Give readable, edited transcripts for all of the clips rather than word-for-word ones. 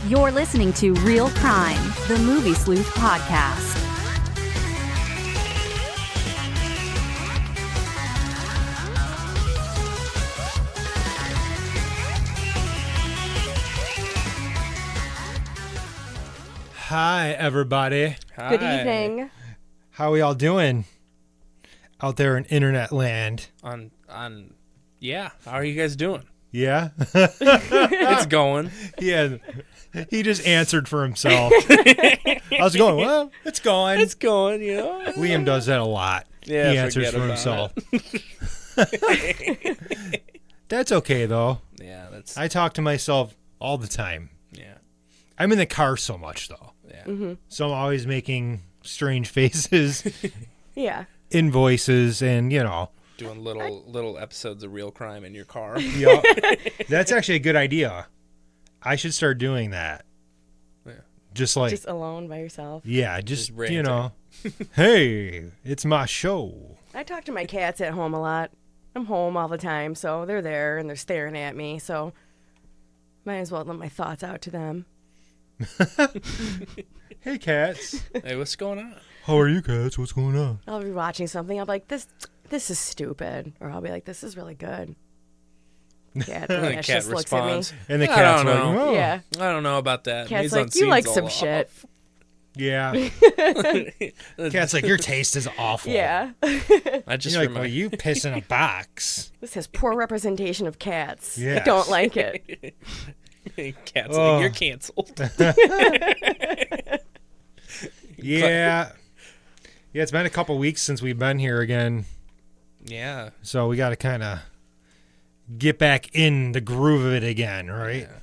You're listening to Real Crime, the Movie Sleuth podcast. Hi, everybody. Hi. Good evening. How are we all doing out there in internet land? Yeah. How are you guys doing? Yeah? It's going. Yeah. He just answered for himself. How's it going? Well, it's going. It's going, you know. Liam does that a lot. Yeah, he answers for himself. That's okay, though. Yeah, I talk to myself all the time. Yeah. I'm in the car so much, though. Yeah. Mm-hmm. So I'm always making strange faces. Yeah. Invoices and, you know. Doing little episodes of Real Crime in your car. Yeah. That's actually a good idea. I should start doing that. Yeah. Just alone by yourself. Yeah, just you know. Hey, it's my show. I talk to my cats at home a lot. I'm home all the time, so they're there and they're staring at me, so might as well let my thoughts out to them. Hey, cats. Hey, what's going on? How are you, cats? What's going on? I'll be watching something. I'll be like, this is stupid. Or I'll be like, this is really good. Cat, The cat just looks at me. responds. And the cat's like, know. oh. Yeah. I don't know about that. Cat's He's like, on you like scenes some all shit. off. Yeah. Cat's like, your taste is awful. Yeah. I just You're like, remember. well, you piss in a box. This has poor representation of cats. Yes. I don't like it. Cat's like, you're canceled. Yeah. Yeah, it's been a couple weeks since we've been here again. Yeah. So we got to kind of get back in the groove of it again, right? Yeah.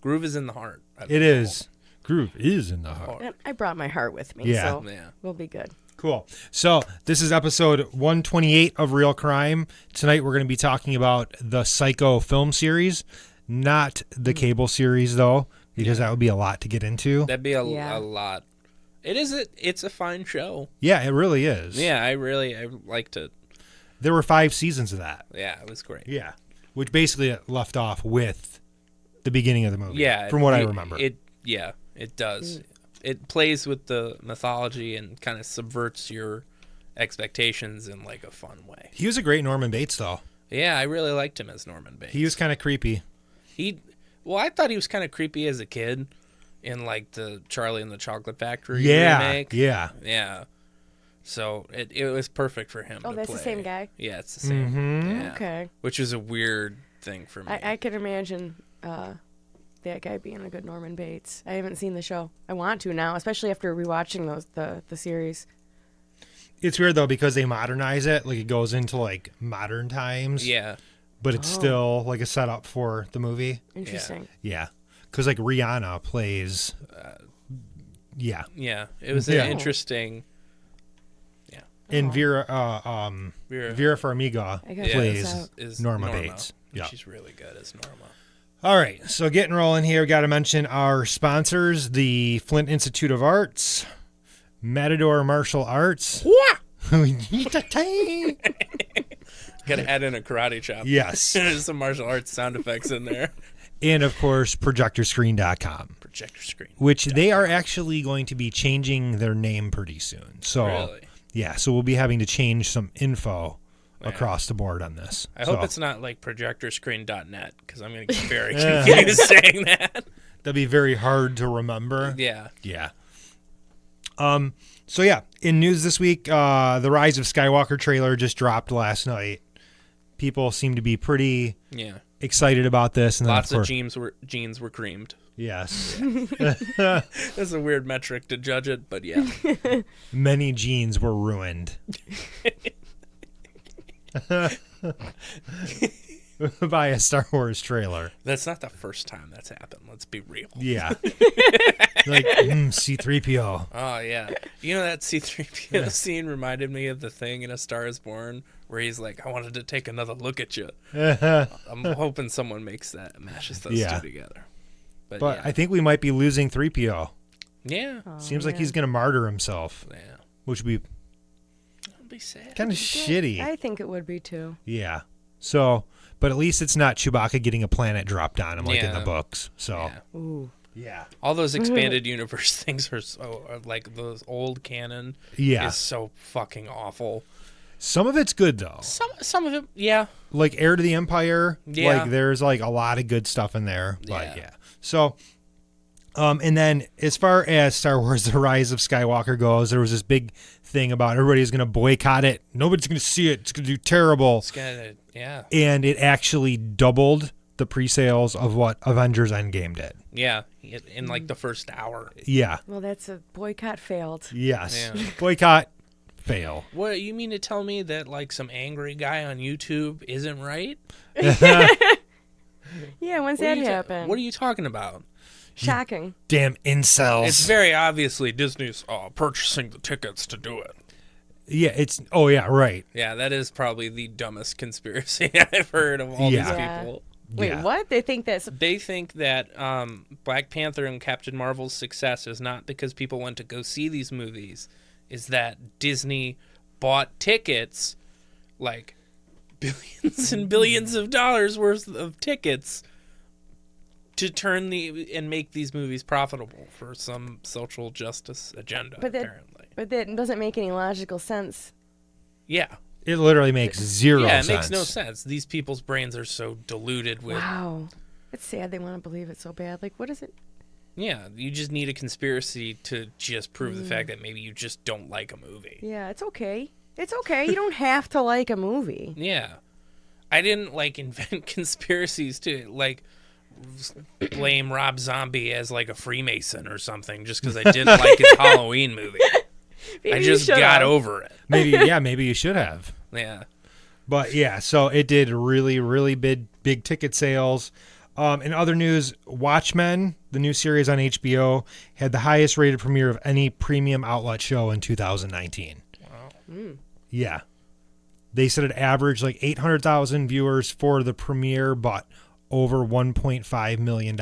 Groove is in the heart. It is. Groove is in the heart. And I brought my heart with me, Yeah. so Yeah. we'll be good. Cool. So this is episode 128 of Real Crime. Tonight we're going to be talking about the Psycho film series, not the cable series, though, because that would be a lot to get into. That'd be a lot. It's a fine show. Yeah, it really is. Yeah, I liked it. There were 5 seasons of that. Yeah, it was great. Yeah, which basically left off with the beginning of the movie. Yeah, from what I remember. It does. It plays with the mythology and kind of subverts your expectations in like a fun way. He was a great Norman Bates, though. Yeah, I really liked him as Norman Bates. He was kind of creepy. I thought he was kind of creepy as a kid in like the Charlie and the Chocolate Factory Yeah. remake. Yeah. So it was perfect for him. Oh, to that's play. the same guy? Yeah, it's the same. Mm-hmm. Yeah. Okay. Which is a weird thing for me. I can imagine that guy being a good Norman Bates. I haven't seen the show. I want to now, especially after rewatching the series. It's weird, though, because they modernize it. Like, it goes into, like, modern times. Yeah. But it's still, like, a setup for the movie. Interesting. Yeah. Because, like, Rihanna plays... yeah. Yeah. It was an interesting... Yeah. And Vera Farmiga I gotta plays is Norma Bates. Yeah. She's really good as Norma. All right. So, getting rolling here, we got to mention our sponsors, the Flint Institute of Arts, Matador Martial Arts. Got to add in a karate chop. Yes. There's some martial arts sound effects in there. And, of course, projectorscreen.com. Projector screen. Which they are actually going to be changing their name pretty soon. So, Really? yeah. So, we'll be having to change some info across the board on this. I hope it's not like projectorscreen.net because I'm going to get very confused saying that. That'd be very hard to remember. Yeah. Yeah. So, yeah. In news this week, the Rise of Skywalker trailer just dropped last night. People seem to be pretty excited about this. And Lots then, of jeans were creamed. Yes. That's a weird metric to judge it, but yeah. Many genes were ruined. By a Star Wars trailer. That's not the first time that's happened. Let's be real. Yeah. Like, C-3PO. Oh, yeah. You know, that C-3PO scene reminded me of the thing in A Star is Born where he's like, I wanted to take another look at you. I'm hoping someone mashes those two together. But yeah. I think we might be losing 3PO. Yeah. Oh, Seems like he's going to martyr himself. Yeah. Which would be That'd be sad. kind of shitty. I think it would be too. Yeah. So, but at least it's not Chewbacca getting a planet dropped on him like in the Yeah. books. So, Yeah. Ooh. Yeah. All those expanded universe things are like those old canon. Yeah. Is so fucking awful. Some of it's good though. Some of it, yeah. Like Heir to the Empire. Yeah. Like there's like a lot of good stuff in there. But Yeah. So, and then as far as Star Wars: The Rise of Skywalker goes, there was this big thing about everybody's going to boycott it. Nobody's going to see it. It's going to do terrible. It's gonna, yeah. And it actually doubled the pre-sales of what Avengers Endgame did. Yeah, in like the first hour. Yeah. Well, that's a boycott failed. Yes. Yeah. Boycott, fail. What, you mean to tell me that like some angry guy on YouTube isn't right? Yeah, when's that happen? What are you talking about? Shocking. Damn incels. It's very obviously Disney's purchasing the tickets to do it. Yeah, it's... Oh, yeah, right. Yeah, that is probably the dumbest conspiracy I've heard of all Yeah. these Yeah. people. Wait, Yeah. what? They think that's... They think that Black Panther and Captain Marvel's success is not because people went to go see these movies, is that Disney bought tickets, like billions and billions of dollars worth of tickets, to turn and make these movies profitable for some social justice agenda, apparently. But that doesn't make any logical sense. Yeah. It literally makes zero Yeah, it sense. makes no sense. These people's brains are so diluted with... Wow. It's sad they want to believe it so bad. Like, what is it? Yeah, you just need a conspiracy to just prove the fact that maybe you just don't like a movie. Yeah, it's okay. It's okay. You don't have to like a movie. Yeah. I didn't, like, invent conspiracies to, like, blame Rob Zombie as, like, a Freemason or something just because I didn't like his Halloween movie. Maybe I you just should got have. over it. Maybe you should have. Yeah. But yeah, so it did really, really big ticket sales. In other news, Watchmen, the new series on HBO, had the highest rated premiere of any premium outlet show in 2019. Wow. Yeah. They said it averaged like 800,000 viewers for the premiere, but over $1.5 million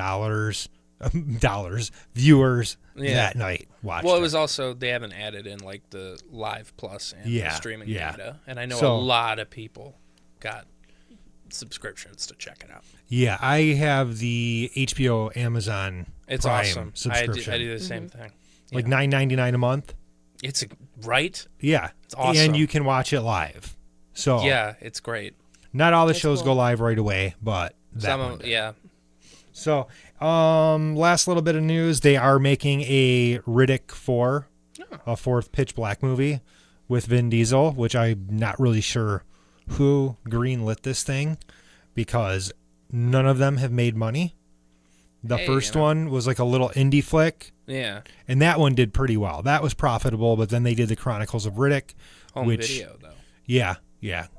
viewers that night watched Well, it it. was also, they haven't added in, like, the Live Plus and the streaming data. And I know a lot of people got subscriptions to check it out. Yeah, I have the HBO Amazon It's Prime awesome. subscription. I do the same thing. Like $9.99 a month. It's right? Yeah. It's awesome. And you can watch it live. So Yeah, it's great. not all the That's shows cool. go live right away, but that Some one of, did. yeah. So, last little bit of news, they are making a Riddick 4, a fourth Pitch Black movie with Vin Diesel, which I'm not really sure who greenlit this thing because none of them have made money. The Hey, first you know. one was like a little indie flick, Yeah. and that one did pretty well. That was profitable, but then they did the Chronicles of Riddick, Home which video, though. yeah.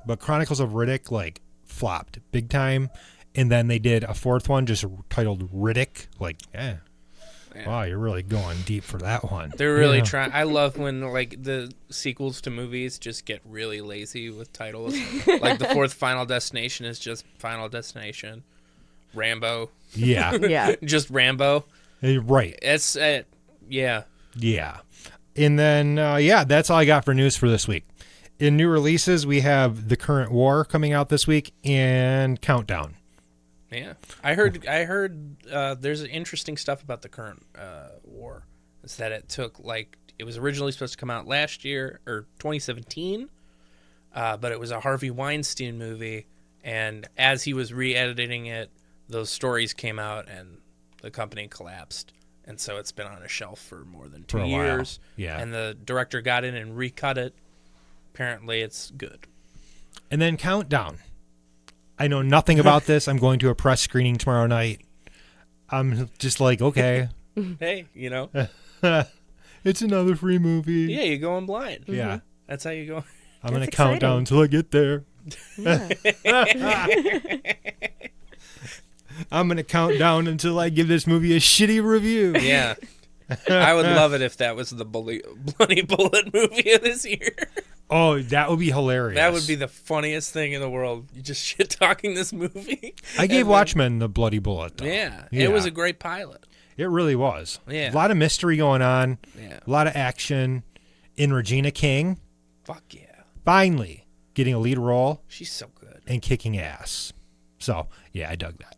But Chronicles of Riddick like flopped big time, and then they did a fourth one just titled Riddick. Like, Yeah. wow, you're really going deep for that one. They're really Yeah. trying. I love when like the sequels to movies just get really lazy with titles. Like the fourth Final Destination is just Final Destination. Rambo. Yeah, Yeah. Just Rambo. right. It's yeah. Yeah, and then that's all I got for news for this week. In new releases, we have The Current War coming out this week and Countdown. Yeah. I heard there's interesting stuff about the current war. It's that it took it was originally supposed to come out last year or 2017. But it was a Harvey Weinstein movie, and as he was re-editing it, those stories came out and the company collapsed. And so it's been on a shelf for more than 2 For a while. years. Yeah. And the director got in and recut it. Apparently it's good. And then Countdown. I know nothing about this. I'm going to a press screening tomorrow night. I'm just like, okay. Hey, It's another free movie. yeah, you're going blind. Yeah. That's how you go. I'm going to That's count down until I get there. I'm going to count down until I give this movie a shitty review. Yeah. I would love it if that was the Bloody Bullet movie of this year. Oh, that would be hilarious. That would be the funniest thing in the world. You just shit-talking this movie. I gave And then- Watchmen the bloody bullet, though. Yeah, it was a great pilot. It really was. Yeah. A lot of mystery going on. Yeah. A lot of action. In Regina King, Fuck yeah. finally getting a lead role She's so good. and kicking ass. So, yeah, I dug that.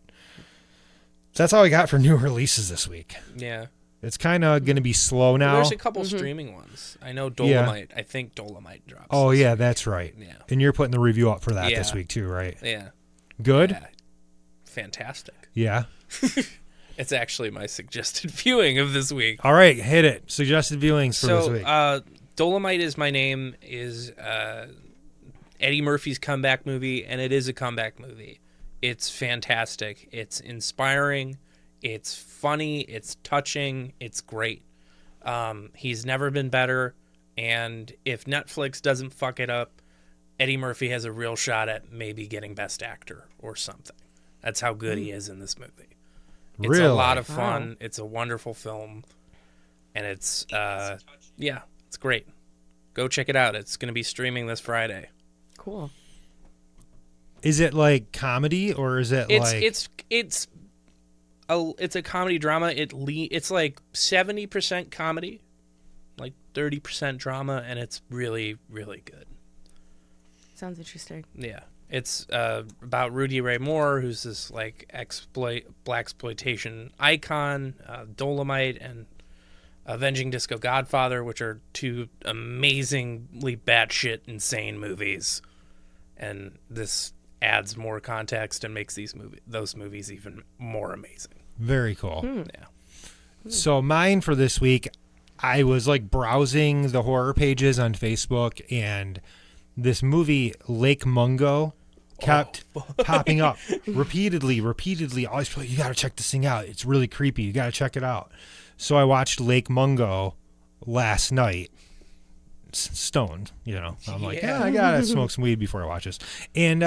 So that's all I got for new releases this week. Yeah. It's kind of going to be slow now. Well, there's a couple streaming ones. I know Dolomite. I think Dolomite drops. Oh, this yeah, week. that's right. Yeah. And you're putting the review up for that this week too, right? Yeah. Good? Yeah. Fantastic. Yeah. It's actually my suggested viewing of this week. All right, hit it. Suggested viewings for this week. Dolomite is My Name is Eddie Murphy's comeback movie, and it is a comeback movie. It's fantastic. It's inspiring. It's funny. It's touching. It's great. He's never been better, and if Netflix doesn't fuck it up, Eddie Murphy has a real shot at maybe getting Best Actor or something. That's how good he is in this movie. It's Really? a lot of fun. Wow. It's a wonderful film, and it's it's great. Go check it out. It's going to be streaming this Friday. Cool. Is it like comedy or is it It's a comedy drama. It's like 70% comedy, like 30% drama, and it's really, really good. Sounds interesting. Yeah. It's about Rudy Ray Moore, who's this like blaxploitation icon, Dolomite, and Avenging Disco Godfather, which are two amazingly batshit insane movies, and this adds more context and makes those movies even more amazing. Very cool. Yeah. So mine for this week, I was like browsing the horror pages on Facebook, and this movie Lake Mungo kept popping up repeatedly. Always, you got to check this thing out. It's really creepy. You got to check it out. So I watched Lake Mungo last night, stoned. I'm like, I gotta smoke some weed before I watch this. And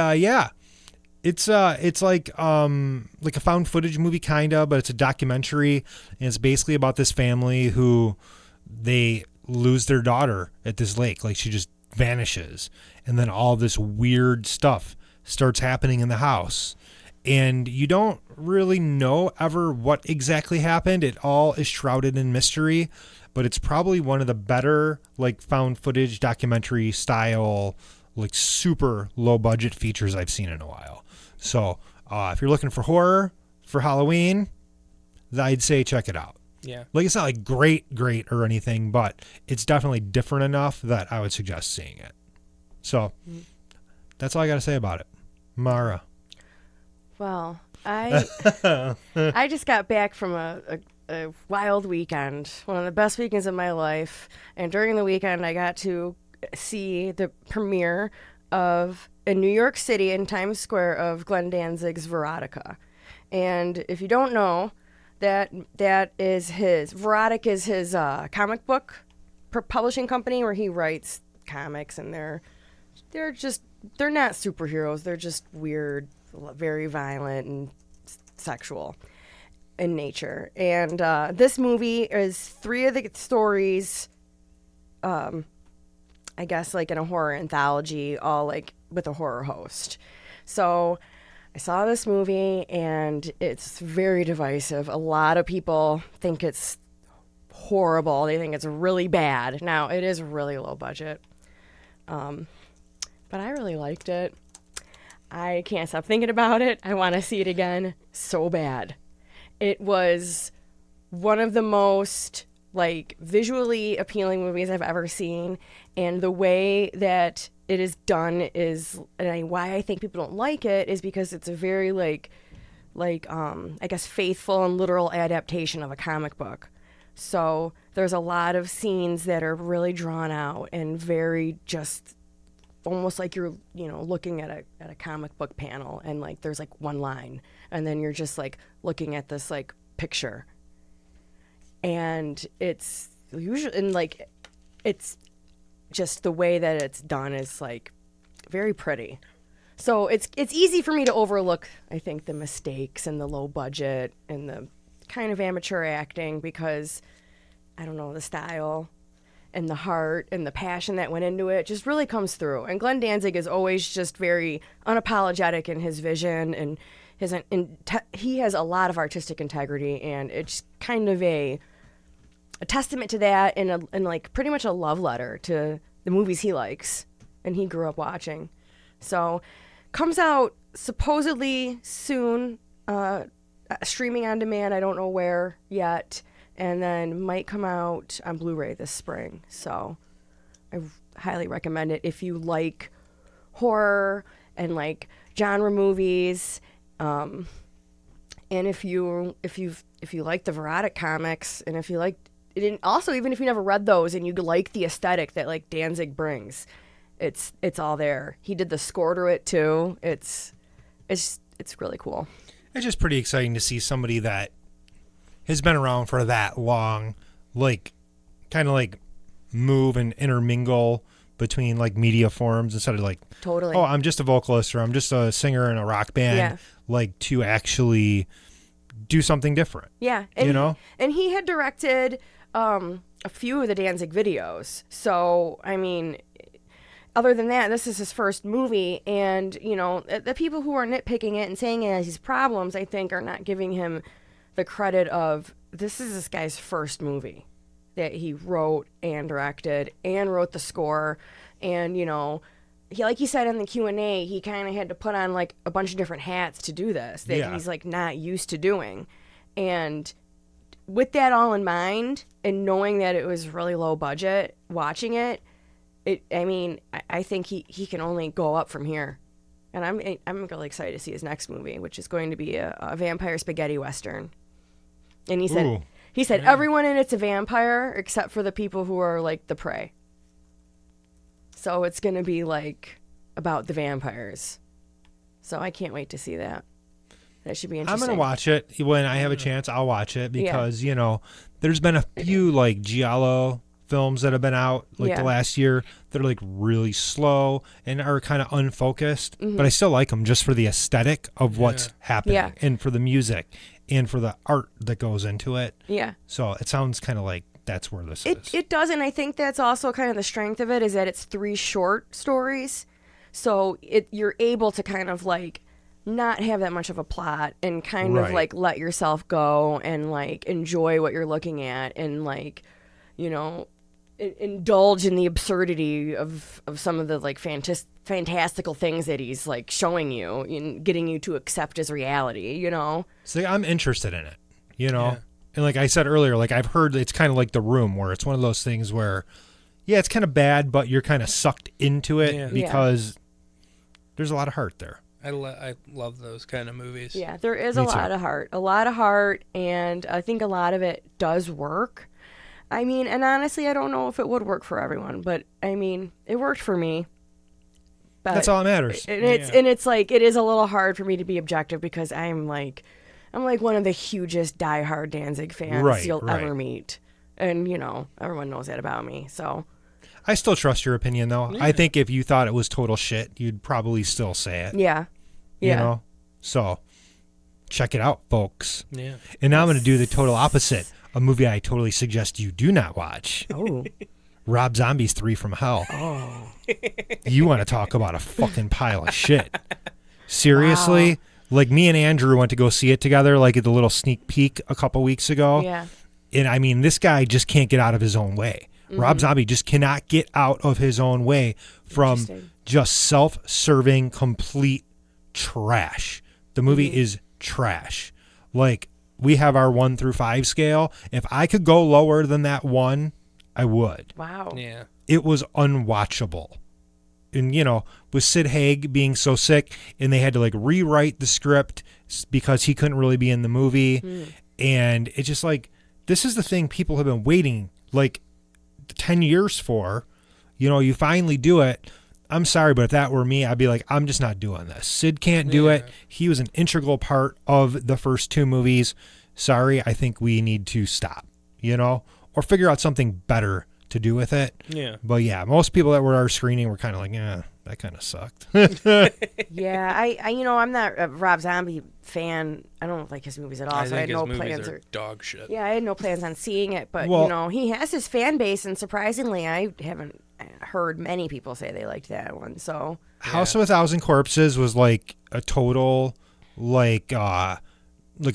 it's like a found footage movie kinda, but it's a documentary, and it's basically about this family who they lose their daughter at this lake. Like, she just vanishes, and then all this weird stuff starts happening in the house, and you don't really know ever what exactly happened. It all is shrouded in mystery, but it's probably one of the better like found footage documentary style, like super low budget features I've seen in a while. So if you're looking for horror for Halloween, I'd say check it out. Yeah. Like, it's not like great or anything, but it's definitely different enough that I would suggest seeing it. So that's all I got to say about it. Mara. Well, I just got back from a wild weekend, one of the best weekends of my life. And during the weekend, I got to see the premiere in New York City in Times Square of Glenn Danzig's Veronica. And if you don't know, that is Veronica is his comic book publishing company where he writes comics, and they're not superheroes. They're just weird, very violent and sexual in nature. And this movie is 3 of the stories, I guess, like in a horror anthology, all like with a horror host. So I saw this movie, and it's very divisive. A lot of people think it's horrible. They think it's really bad. Now, it is really low budget. But I really liked it. I can't stop thinking about it. I want to see it again so bad. It was one of the most like visually appealing movies I've ever seen, and the way that it is done is, and why I think people don't like it is because it's a very I guess faithful and literal adaptation of a comic book. So there's a lot of scenes that are really drawn out and very just almost like you're looking at a comic book panel, and like there's like one line, and then you're just like looking at this like picture, and it's usually, and like it's just the way that it's done is like very pretty. So it's easy for me to overlook, I think, the mistakes and the low budget and the kind of amateur acting, because I don't know, the style and the heart and the passion that went into it just really comes through. And Glenn Danzig is always just very unapologetic in his vision, and he has a lot of artistic integrity, and it's kind of a testament to that, and like pretty much a love letter to the movies he likes and he grew up watching. So comes out supposedly soon. streaming on demand. I don't know where yet, and then might come out on Blu-ray this spring. So I highly recommend it if you like horror and like genre movies, and if you like the Verotic comics, and if you like, and also even if you never read those and you like the aesthetic that like Danzig brings, it's all there. He did the score to it too. It's really cool. It's just pretty exciting to see somebody that has been around for that long, like kind of like move and intermingle between like media forms instead of like, Totally. oh, I'm just a vocalist or I'm just a singer in a rock band. Yeah. Like to actually do something different. Yeah. And you know? And he had directed a few of the Danzig videos. So, I mean, other than that, this is his first movie. And, you know, the people who are nitpicking it and saying it has these problems, I think, are not giving him the credit of this is this guy's first movie that he wrote and directed and wrote the score. And, you know, he, like he said in the Q&A, he kind of had to put on like a bunch of different hats to do this that he's like not used to doing. And with that all in mind and knowing that it was really low budget, watching it, I think he can only go up from here. And I'm really excited to see his next movie, which is going to be a vampire spaghetti western. And he said Ooh. Everyone in it's a vampire except for the people who are like the prey. So it's going to be like about the vampires. So I can't wait to see that. That should be interesting. I'm going to watch it when I have a chance. I'll watch it because, you know, there's been a few like giallo films that have been out like the last year that are like really slow and are kind of unfocused, but I still like them just for the aesthetic of what's happening and for the music and for the art that goes into it. Yeah. So it sounds kind of like that's where this is. It does, and I think that's also kind of the strength of it is that it's 3 short stories. So you're able to kind of like not have that much of a plot and kind of like let yourself go and like enjoy what you're looking at and like, you know, indulge in the absurdity of some of the like fantastical things that he's like showing you and getting you to accept as reality, you know? So I'm interested in it, you know? Yeah. And like I said earlier, like I've heard it's kind of like The Room where it's one of those things where, it's kind of bad, but you're kind of sucked into it because there's a lot of heart there. I love those kind of movies. Yeah, there is a lot of heart, and I think a lot of it does work. I mean, and honestly, I don't know if it would work for everyone, but I mean, it worked for me. But that's all that matters. And it's like it is a little hard for me to be objective because I'm like one of the hugest diehard Danzig fans you'll ever meet, and you know everyone knows that about me. So I still trust your opinion, though. Yeah. I think if you thought it was total shit, you'd probably still say it. Yeah. You know, so check it out, folks. Yeah. And now I'm going to do the total opposite. A movie I totally suggest you do not watch. Oh. Rob Zombie's 3 from Hell. Oh. You want to talk about a fucking pile of shit. Seriously? Wow. Like me and Andrew went to go see it together like at the little sneak peek a couple weeks ago. Yeah. And I mean, this guy just can't get out of his own way. Mm-hmm. Rob Zombie just cannot get out of his own way from just self-serving, complete trash. The movie is trash. Like, we have our 1 through 5 scale. If I could go lower than that 1, I would. Wow. Yeah. It was unwatchable. And, you know, with Sid Haig being so sick, and they had to, like, rewrite the script because he couldn't really be in the movie. And it's just like, this is the thing people have been waiting, like, 10 years for. You know, you finally do it. I'm sorry, but if that were me, I'd be like, I'm just not doing this. Sid can't do it. He was an integral part of the first 2 movies. Sorry, I think we need to stop, you know, or figure out something better to do with it. Yeah. But yeah, most people that were at our screening were kind of like, that kind of sucked. Yeah, I'm not a Rob Zombie fan. I don't like his movies at all. I had no plans are dog shit. Yeah, I had no plans on seeing it, but you know, he has his fan base, and surprisingly, I haven't heard many people say they liked that one. So House of a Thousand Corpses was like a total like a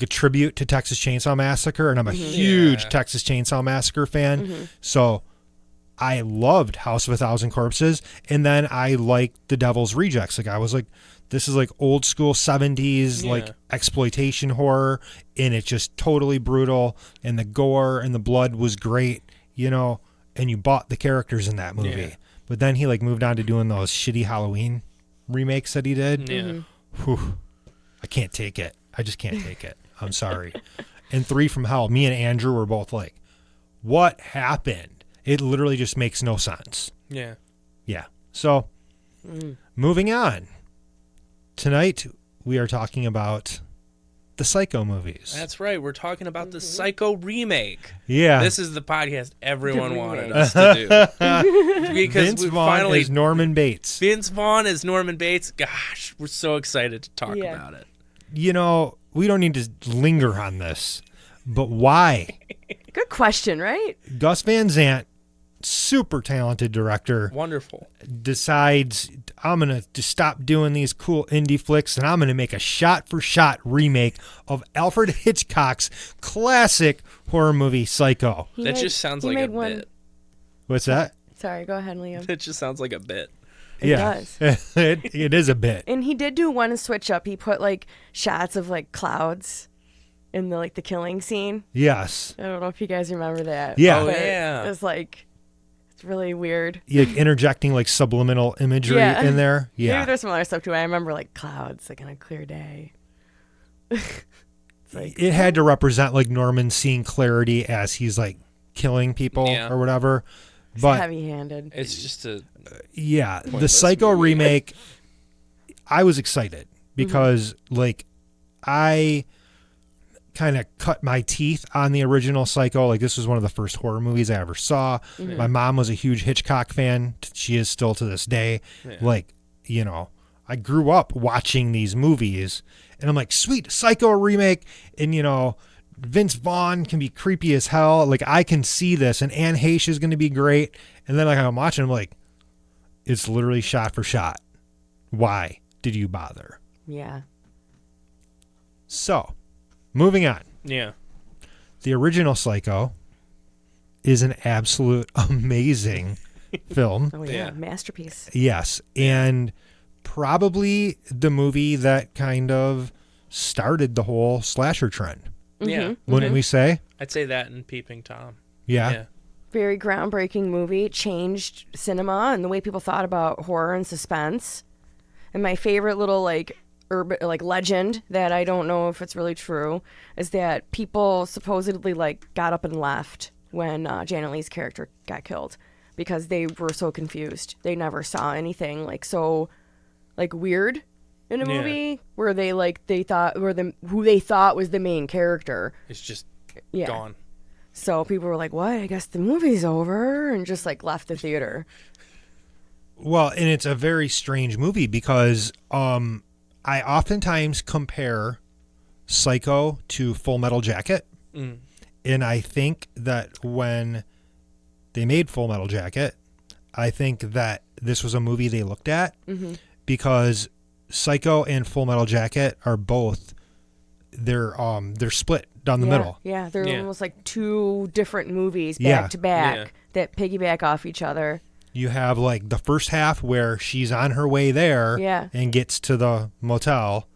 tribute to Texas Chainsaw Massacre, and I'm a huge Texas Chainsaw Massacre fan. So I loved House of a Thousand Corpses, and then I liked The Devil's Rejects. Like I was like, this is like old school 70s like exploitation horror, and it's just totally brutal, and the gore and the blood was great, you know, and you bought the characters in that movie. Yeah. But then he like moved on to doing those shitty Halloween remakes that he did. Yeah. Whew. I can't take it. I just can't take it. I'm sorry. And 3 from Hell, me and Andrew were both like, what happened? It literally just makes no sense. Yeah. Yeah. So, moving on. Tonight, we are talking about the Psycho movies. That's right. We're talking about the Psycho remake. Yeah. This is the podcast everyone wanted us to do. Because Vince we Vaughn finally is Norman Bates. Vince Vaughn is Norman Bates. Gosh, we're so excited to talk Yeah. about it. You know, we don't need to linger on this, but why? Good question, right? Gus Van Sant, super talented director, Wonderful. decides I'm going to stop doing these cool indie flicks and I'm going to make a shot-for-shot remake of Alfred Hitchcock's classic horror movie Psycho. He That made- just sounds he like a made one- bit. What's that? Sorry, go ahead, Liam. It just sounds like a bit. It does. it is a bit. And he did do one switch up. He put like shots of like clouds in the the killing scene. Yes. I don't know if you guys remember that. Yeah. Oh, but yeah. It's like it's really weird. Like interjecting like subliminal imagery Yeah. in there. Maybe Yeah. there's some other stuff too. I remember like clouds like on a clear day. It's like It had to represent like Norman seeing clarity as he's like killing people Yeah. or whatever. it's But heavy-handed. It's just a yeah, the pointless Psycho movie. remake, I was excited because like I kind of cut my teeth on the original Psycho. Like this was one of the first horror movies I ever saw. My mom was a huge Hitchcock fan. She is still to this day. Yeah. Like, you know, I grew up watching these movies and I'm like, sweet Psycho remake. And, you know, Vince Vaughn can be creepy as hell. Like I can see this and Anne Heche is going to be great. And then like I'm watching, I'm like, it's literally shot for shot. Why did you bother? Yeah. So, moving on. yeah. The original Psycho is an absolute amazing film. Oh yeah. Yeah. Masterpiece. Yes. And probably the movie that kind of started the whole slasher trend. Yeah. Wouldn't we say? I'd say that and Peeping Tom. Yeah. Yeah. Very groundbreaking movie. It changed cinema and the way people thought about horror and suspense. And my favorite little like urban like legend that I don't know if it's really true is that people supposedly like got up and left when Janet Leigh's character got killed because they were so confused. They never saw anything like so like weird in a Yeah. movie where they thought who they thought was the main character. It's just Yeah. gone. So people were like, "What? I guess the movie's over," and just like left the theater. Well, and it's a very strange movie because I oftentimes compare Psycho to Full Metal Jacket. Mm. And I think that when they made Full Metal Jacket, I think that this was a movie they looked at because Psycho and Full Metal Jacket are both they're split down the middle. Yeah, they're Yeah. almost like two different movies Yeah. back to back Yeah. that piggyback off each other. You have like the first half where she's on her way there Yeah. and gets to the motel,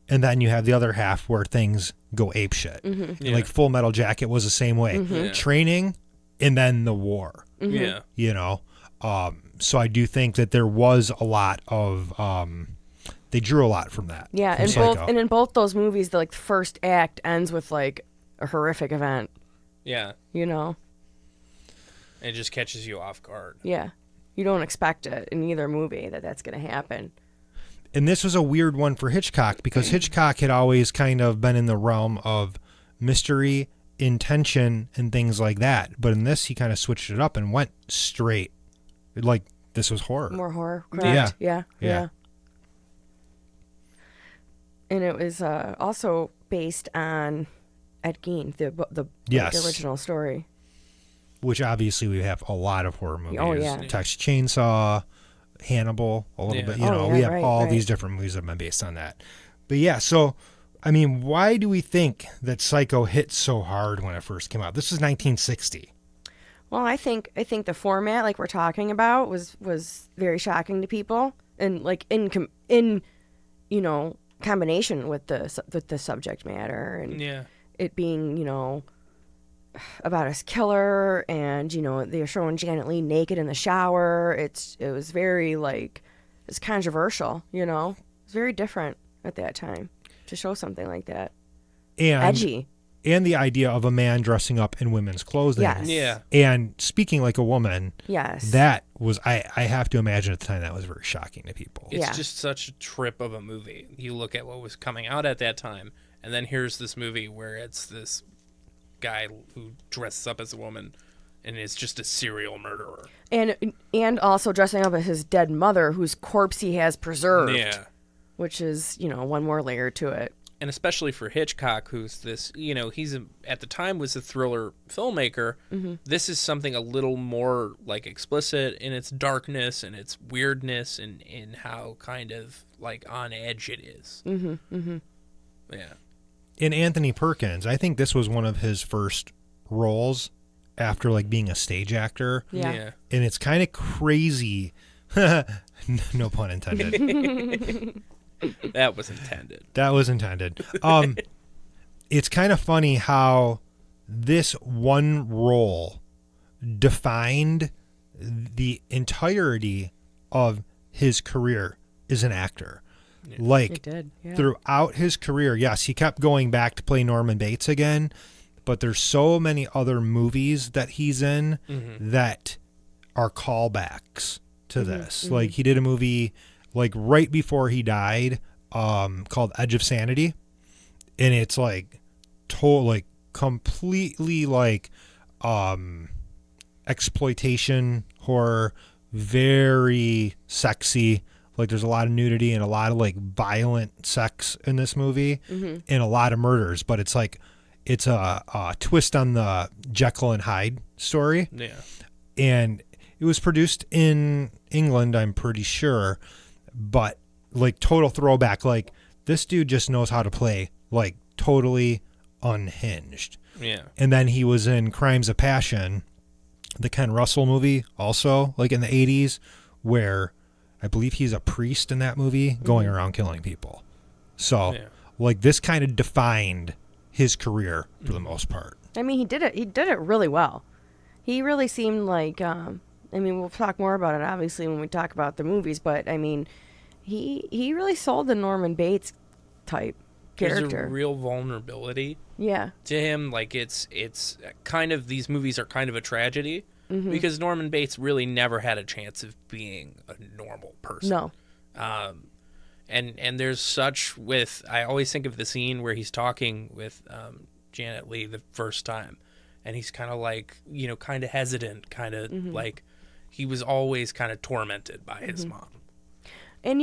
and then you have the other half where things go apeshit. And Yeah. like Full Metal Jacket was the same way. Yeah. Training and then the war. Yeah. You know, so I do think that there was a lot of they drew a lot from that. Yeah, from and Psycho. in both those movies, the first act ends with like a horrific event. Yeah. You know, It just catches you off guard. yeah, you don't expect it in either movie that's going to happen. And this was a weird one for Hitchcock because Hitchcock had always kind of been in the realm of mystery, intention, and things like that. But in this, he kind of switched it up and went straight. Like, this was horror. More horror, correct? Yeah. Yeah. And it was also based on Ed Gein, the Yes. original story. Which obviously we have a lot of horror movies. Oh, yeah. Texas Chainsaw, Hannibal, a little Yeah. bit. You Oh, know, yeah, we have right, all right. these different movies that have been based on that. But yeah, so, I mean, why do we think that Psycho hit so hard when it first came out? This is 1960. Well, I think the format, like we're talking about, was very shocking to people, and like in combination with the subject matter, and it being about a killer, and they're showing Janet Leigh naked in the shower. It was very it's controversial. It was very different at that time to show something like that. And edgy. And the idea of a man dressing up in women's clothing. Yes. Yeah. And speaking like a woman. Yes. That was, I have to imagine at the time that was very shocking to people. It's just such a trip of a movie. You look at what was coming out at that time, and then here's this movie where it's this guy who dresses up as a woman and is just a serial murderer. And also dressing up as his dead mother, whose corpse he has preserved. Yeah. Which is, one more layer to it. And especially for Hitchcock, who's this, at the time was a thriller filmmaker, this is something a little more explicit in its darkness and its weirdness and in how kind of on edge it is. Yeah. In Anthony Perkins, I think this was one of his first roles after being a stage actor. Yeah. And it's kind of crazy. No pun intended. That was intended. That was intended. It's kind of funny how this one role defined the entirety of his career as an actor. Yeah. It did. Yeah. Throughout his career, yes, he kept going back to play Norman Bates again, but there's so many other movies that he's in that are callbacks to this. He did a movie right before he died, called Edge of Sanity, and it's completely exploitation horror, very sexy. There's a lot of nudity and a lot of violent sex in this movie, and a lot of murders. But it's it's a twist on the Jekyll and Hyde story. Yeah, and it was produced in England, I'm pretty sure. But total throwback, this dude just knows how to play totally unhinged. Yeah. And then he was in Crimes of Passion, the Ken Russell movie, also in the 80s, where I believe he's a priest in that movie going around killing people. So this kind of defined his career for the most part. I mean, he did it really well. He really seemed we'll talk more about it obviously when we talk about the movies, but I mean, he really sold the Norman Bates type character. There's a real vulnerability. Yeah. To him, it's kind of, these movies are kind of a tragedy because Norman Bates really never had a chance of being a normal person. No. And there's such I always think of the scene where he's talking with Janet Leigh the first time, and he's kind of kind of hesitant, kind of he was always kind of tormented by his mom. And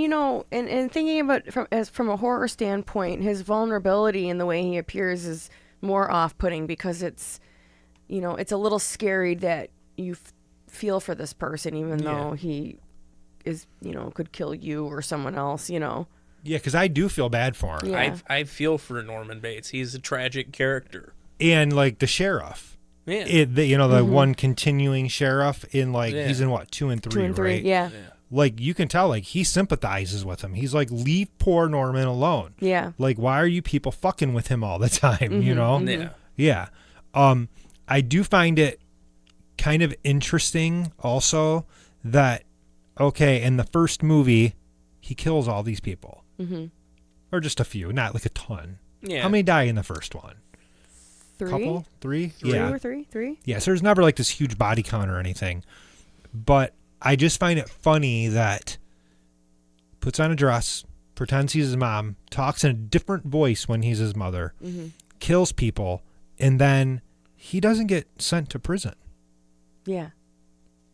and thinking about from a horror standpoint, his vulnerability and the way he appears is more off-putting because it's it's a little scary that you feel for this person, even though he is could kill you or someone else. Yeah, because I do feel bad for him. Yeah. I feel for Norman Bates. He's a tragic character. And the sheriff. Yeah. The one continuing sheriff in he's in what, 2 and 3, 2 and 3, right? yeah. You can tell he sympathizes with him. He's leave poor Norman alone. Yeah. Why are you people fucking with him all the time? Yeah. Yeah. I do find it kind of interesting also that in the first movie he kills all these people. Or just a few, not a ton. Yeah. How many die in the first one? 3? Couple? 3? Yeah. 2 or 3? 3? Yeah, so there's never this huge body count or anything. But I just find it funny that puts on a dress, pretends he's his mom, talks in a different voice when he's his mother, kills people, and then he doesn't get sent to prison. Yeah.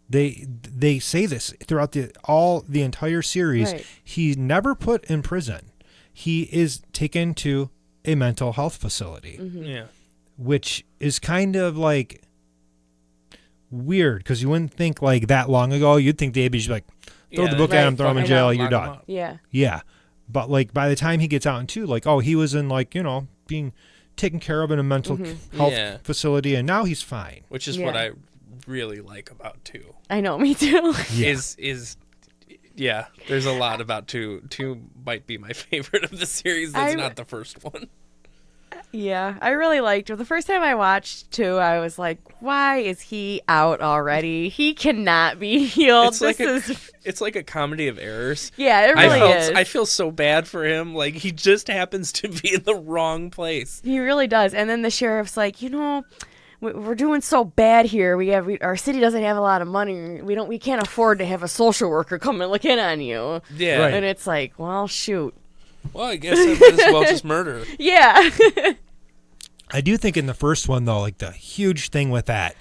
They say this throughout the entire series. Right. He's never put in prison. He is taken to a mental health facility. Yeah. Which is kind of weird because you wouldn't think that long ago. You'd think they'd be just throw the book at him, thim in jail, you're done. Yeah. Yeah. But by the time he gets out in 2, he was in being taken care of in a mental health facility, and now he's fine. Which is what I really like about 2. I know, me too. Yeah. Yeah, there's a lot about 2. 2 might be my favorite of the series. That's not the first one. Yeah, I really liked it. The first time I watched 2, I was like, why is he out already? He cannot be healed. It's like a comedy of errors. Yeah, it really is. I feel so bad for him. Like, he just happens to be in the wrong place. He really does. And then the sheriff's like, we're doing so bad here. Our city doesn't have a lot of money. We can't afford to have a social worker come and look in on you. Yeah. Right. And it's like, well, shoot. Well, I guess I might as well just murder. Yeah. I do think in the first one, though, like the huge thing with that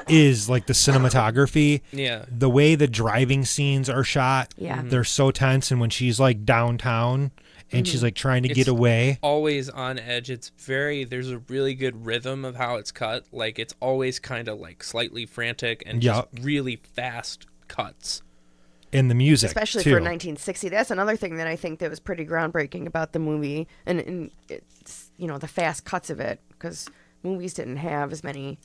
is like the cinematography. Yeah. The way the driving scenes are shot. Yeah. They're so tense. And when she's like downtown and she's like trying to get away. Always on edge. There's a really good rhythm of how it's cut. Like, it's always kind of like slightly frantic and just really fast cuts. And the music, especially too. for 1960. That's another thing that I think that was pretty groundbreaking about the movie, and it's the fast cuts of it, because movies didn't have as many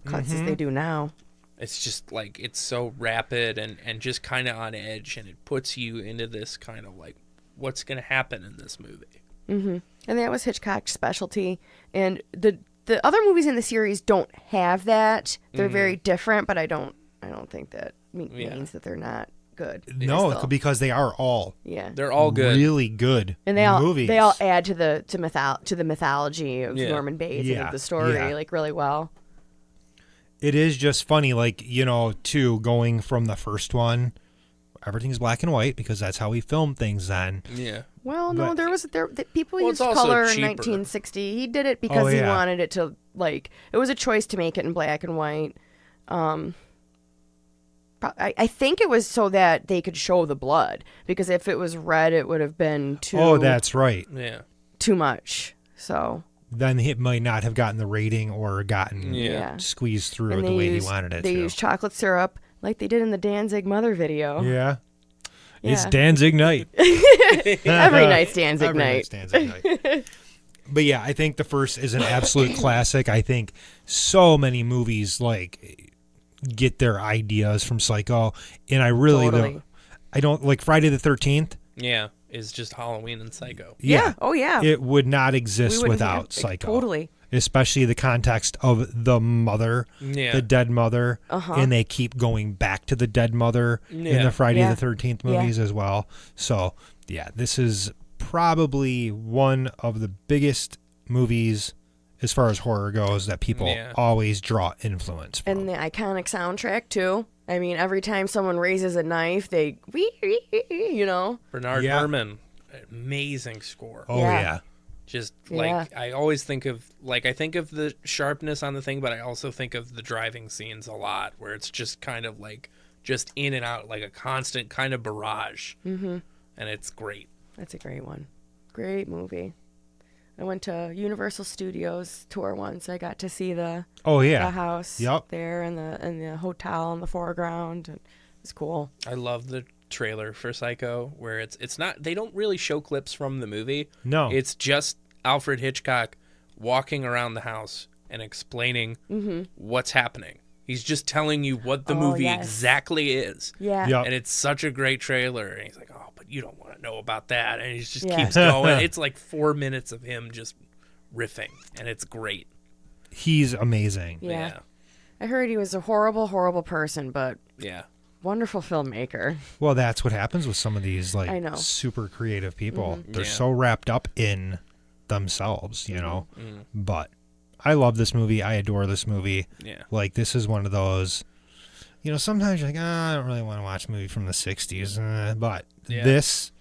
cuts as they do now. It's just like, it's so rapid and just kind of on edge, and it puts you into this kind of like, what's going to happen in this movie. Mm-hmm. And that was Hitchcock's specialty. And the other movies in the series don't have that. They're very different, but I don't think that means that they're not good. No, because they are all they're all good, really good, and movies. They all add to the mythology of Norman Bates and of the story like really well. It is just funny, like, too, going from the first one, everything's black and white because that's how we filmed things then. Yeah. Well, no, people used color in 1960. He did it because he wanted it to, like, it was a choice to make it in black and white. I think it was so that they could show the blood, because if it was red, it would have been too. Oh, that's right. Yeah. Too much. So. Then it might not have gotten the rating or gotten squeezed through the way he wanted it to. They used chocolate syrup like they did in the Danzig Mother video. Yeah. It's Danzig night. Every night's Danzig night. But yeah, I think the first is an absolute classic. I think so many movies get their ideas from Psycho, and I really don't like Friday the 13th. Yeah, is just Halloween and Psycho. Yeah. Oh yeah. It would not exist without Psycho. Totally. Especially the context of the mother, the dead mother, and they keep going back to the dead mother in the Friday the 13th movies as well. So, yeah, this is probably one of the biggest movies as far as horror goes that people always draw influence from. And the iconic soundtrack, too. I mean, every time someone raises a knife, they, Bernard Herrmann, amazing score. Oh, yeah. Just I always think of the sharpness on the thing, but I also think of the driving scenes a lot, where it's just kind of like just in and out, like a constant kind of barrage. Mm-hmm. And it's great. That's a great one. Great movie. I went to Universal Studios tour once. I got to see the house there and the hotel in the foreground. And it's cool. I love the trailer for Psycho, where it's not, they don't really show clips from the movie. No. It's just Alfred Hitchcock walking around the house and explaining what's happening. He's just telling you what the movie exactly is. Yeah. Yep. And it's such a great trailer. And he's like, oh, but you don't want to know about that. And he just keeps going. It's like 4 minutes of him just riffing. And it's great. He's amazing. Yeah. I heard he was a horrible, horrible person, but wonderful filmmaker. Well, that's what happens with some of these super creative people. Mm-hmm. They're so wrapped up in themselves, But I love this movie. I adore this movie. Yeah. Like, this is one of those, sometimes you're like, I don't really want to watch a movie from the 60s. But this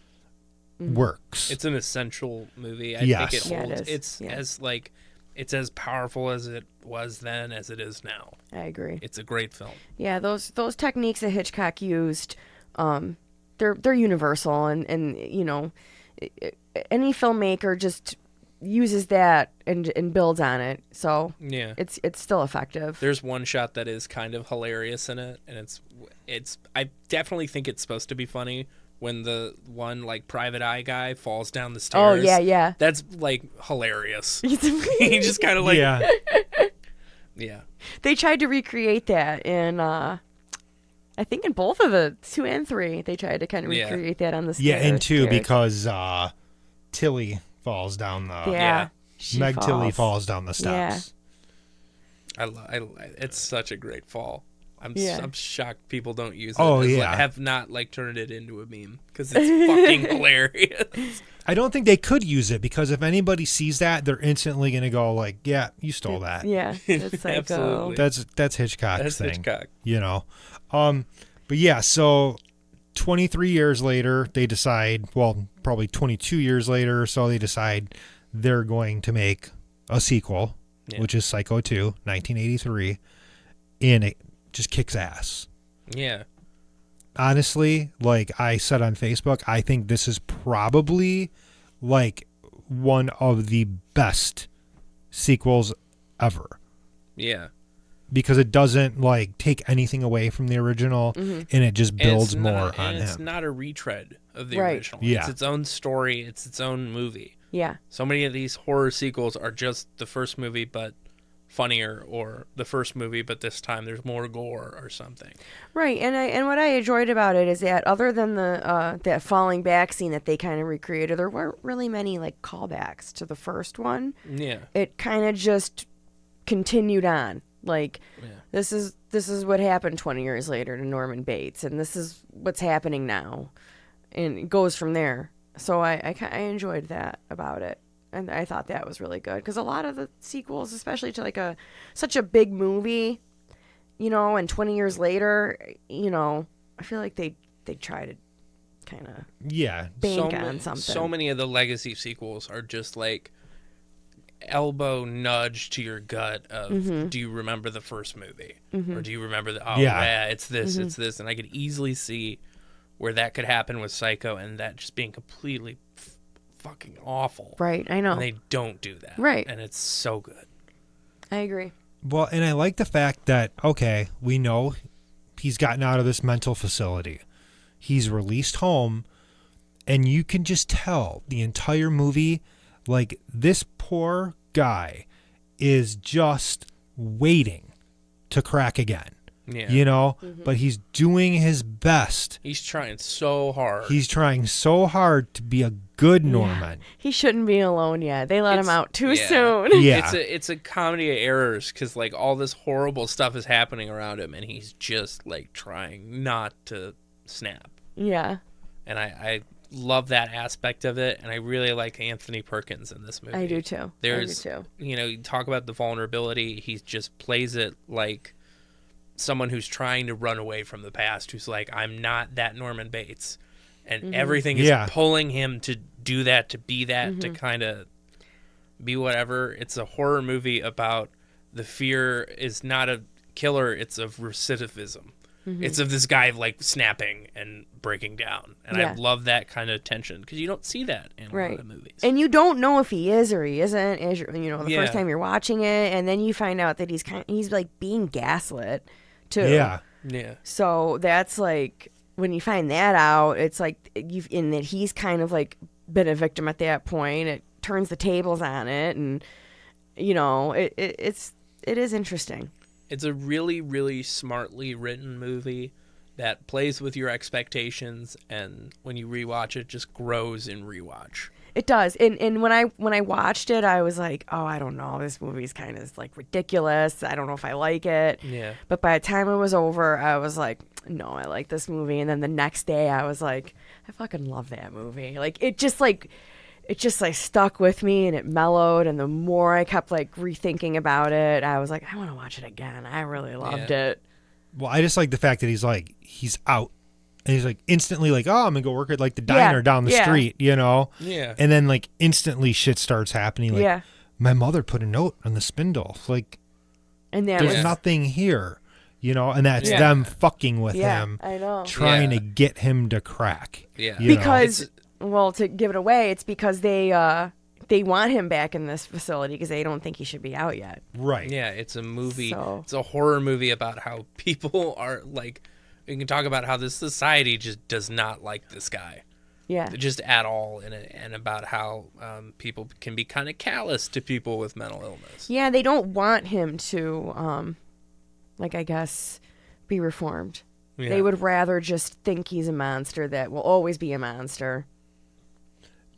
works. It's an essential movie. I think it holds. It's as powerful as it was then as it is now. I agree. It's a great film. Yeah, those techniques that Hitchcock used, they're universal, and any filmmaker just uses that and builds on it. So it's still effective. There's one shot that is kind of hilarious in it, and it's I definitely think it's supposed to be funny when the one private eye guy falls down the stairs. Oh yeah. That's hilarious. He just kind of Yeah. They tried to recreate that in, I think in both of the 2 and 3, they tried to kind of recreate that on the stairs. Yeah, in 2 because Tilly falls down the... Yeah. Meg Tilly falls down the steps. It's such a great fall. I'm shocked people don't use it. Oh, Have not turned it into a meme because it's fucking hilarious. I don't think they could use it because if anybody sees that, they're instantly going to go like, "Yeah, you stole that." Yeah, it's like Absolutely. That's Hitchcock's thing. Hitchcock. You know, but yeah. So 23 years later, they decide. Well, probably 22 years later or so, they decide they're going to make a sequel, which is Psycho 2, 1983, and it just kicks ass. Yeah. Honestly, like I said on Facebook, I think this is probably like one of the best sequels ever. Yeah. Because it doesn't like take anything away from the original and it just builds more on him. It's not a retread of the Right. original. Yeah. It's its own story. It's its own movie. Yeah. So many of these horror sequels are just the first movie, but funnier, or the first movie, but this time there's more gore or something. Right, and what I enjoyed about it is that other than the that falling back scene that they kind of recreated, there weren't really many like callbacks to the first one. Yeah. It kind of just continued on. Like this is what happened 20 years later to Norman Bates, and this is what's happening now, and it goes from there. So I enjoyed that about it. And I thought that was really good because a lot of the sequels, especially to like such a big movie, you know, and 20 years later, you know, I feel like they try to kind of bank on something. So many of the legacy sequels are just like elbow nudge to your gut of, do you remember the first movie? Or do you remember it's this, it's this. And I could easily see where that could happen with Psycho and that just being completely fucking awful. Right, I know. And they don't do that. Right. And it's so good. I agree. Well, and I like the fact that, okay, we know he's gotten out of this mental facility. He's released home, and you can just tell the entire movie, like, this poor guy is just waiting to crack again. Yeah. You know? But he's doing his best. He's trying so hard. He's trying so hard to be a good Norman. Yeah. He shouldn't be alone yet. They let him out too soon. Yeah. It's a comedy of errors because like all this horrible stuff is happening around him and he's just like trying not to snap. Yeah. And I love that aspect of it, and I really like Anthony Perkins in this movie. I do too. You know, you talk about the vulnerability. He just plays it like someone who's trying to run away from the past, who's like, I'm not that Norman Bates. And everything is pulling him to do that, to be that, to kind of be whatever. It's a horror movie about the fear is not of killer, it's of recidivism. It's of this guy like snapping and breaking down. And I love that kind of tension because you don't see that in a lot of movies. And you don't know if he is or he isn't, as you know, the first time you're watching it, and then you find out that he's like being gaslit too. Yeah. Yeah. So that's like when you find that out, it's like in that he's kind of like been a victim at that point. It turns the tables on it, and you know, it is interesting. It's a really, really smartly written movie that plays with your expectations, and when you rewatch it, just grows in rewatch. It does. And when I watched it, I was like, oh, I don't know. This movie's kind of like ridiculous. I don't know if I like it. Yeah. But by the time it was over, I was like, no, I like this movie. And then the next day, I was like, I fucking love that movie. Like, it just stuck with me, and it mellowed. And the more I kept like rethinking about it, I was like, I want to watch it again. I really loved it. Well, I just like the fact that he's out. And he's like instantly like, oh, I'm gonna go work at like the diner down the street, you know? Yeah. And then like instantly shit starts happening. Like my mother put a note on the spindle. Like, and there's nothing here, you know? And that's them fucking with him. I know. Trying to get him to crack. Yeah. Because, well, to give it away, it's because they want him back in this facility because they don't think he should be out yet. Right. Yeah, it's a movie. It's a horror movie about how people are like. You can talk about how this society just does not like this guy. Yeah. just at all, and about how people can be kind of callous to people with mental illness. Yeah, they don't want him to, I guess, be reformed. Yeah. They would rather just think he's a monster that will always be a monster.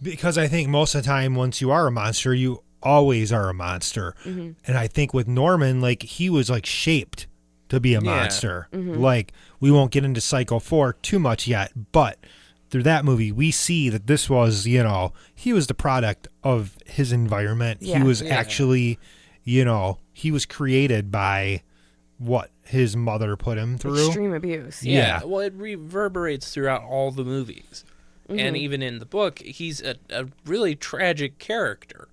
Because I think most of the time, once you are a monster, you always are a monster. Mm-hmm. And I think with Norman, like, he was like shaped to be a Yeah. monster. Mm-hmm. Like, we won't get into Psycho 4 too much yet, but through that movie, we see that this was, he was the product of his environment. Yeah. He was Yeah. actually, he was created by what his mother put him through. Extreme abuse. Yeah. Well, it reverberates throughout all the movies. And even in the book, he's a really tragic character.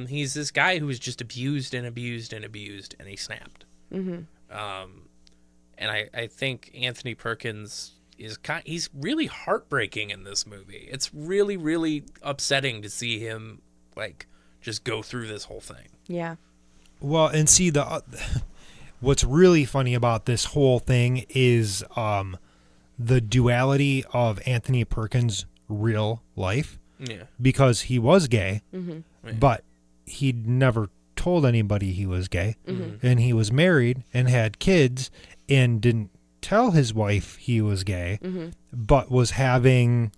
He's this guy who was just abused and abused and abused, and he snapped. Mm-hmm. And I think Anthony Perkins he's really heartbreaking in this movie. It's really, really upsetting to see him, like, just go through this whole thing. Yeah. Well, and see, what's really funny about this whole thing is the duality of Anthony Perkins' real life, Yeah. because he was gay, Mm-hmm. but he'd never told anybody he was gay, Mm-hmm. and he was married and had kids and didn't tell his wife he was gay, Mm-hmm. but was having,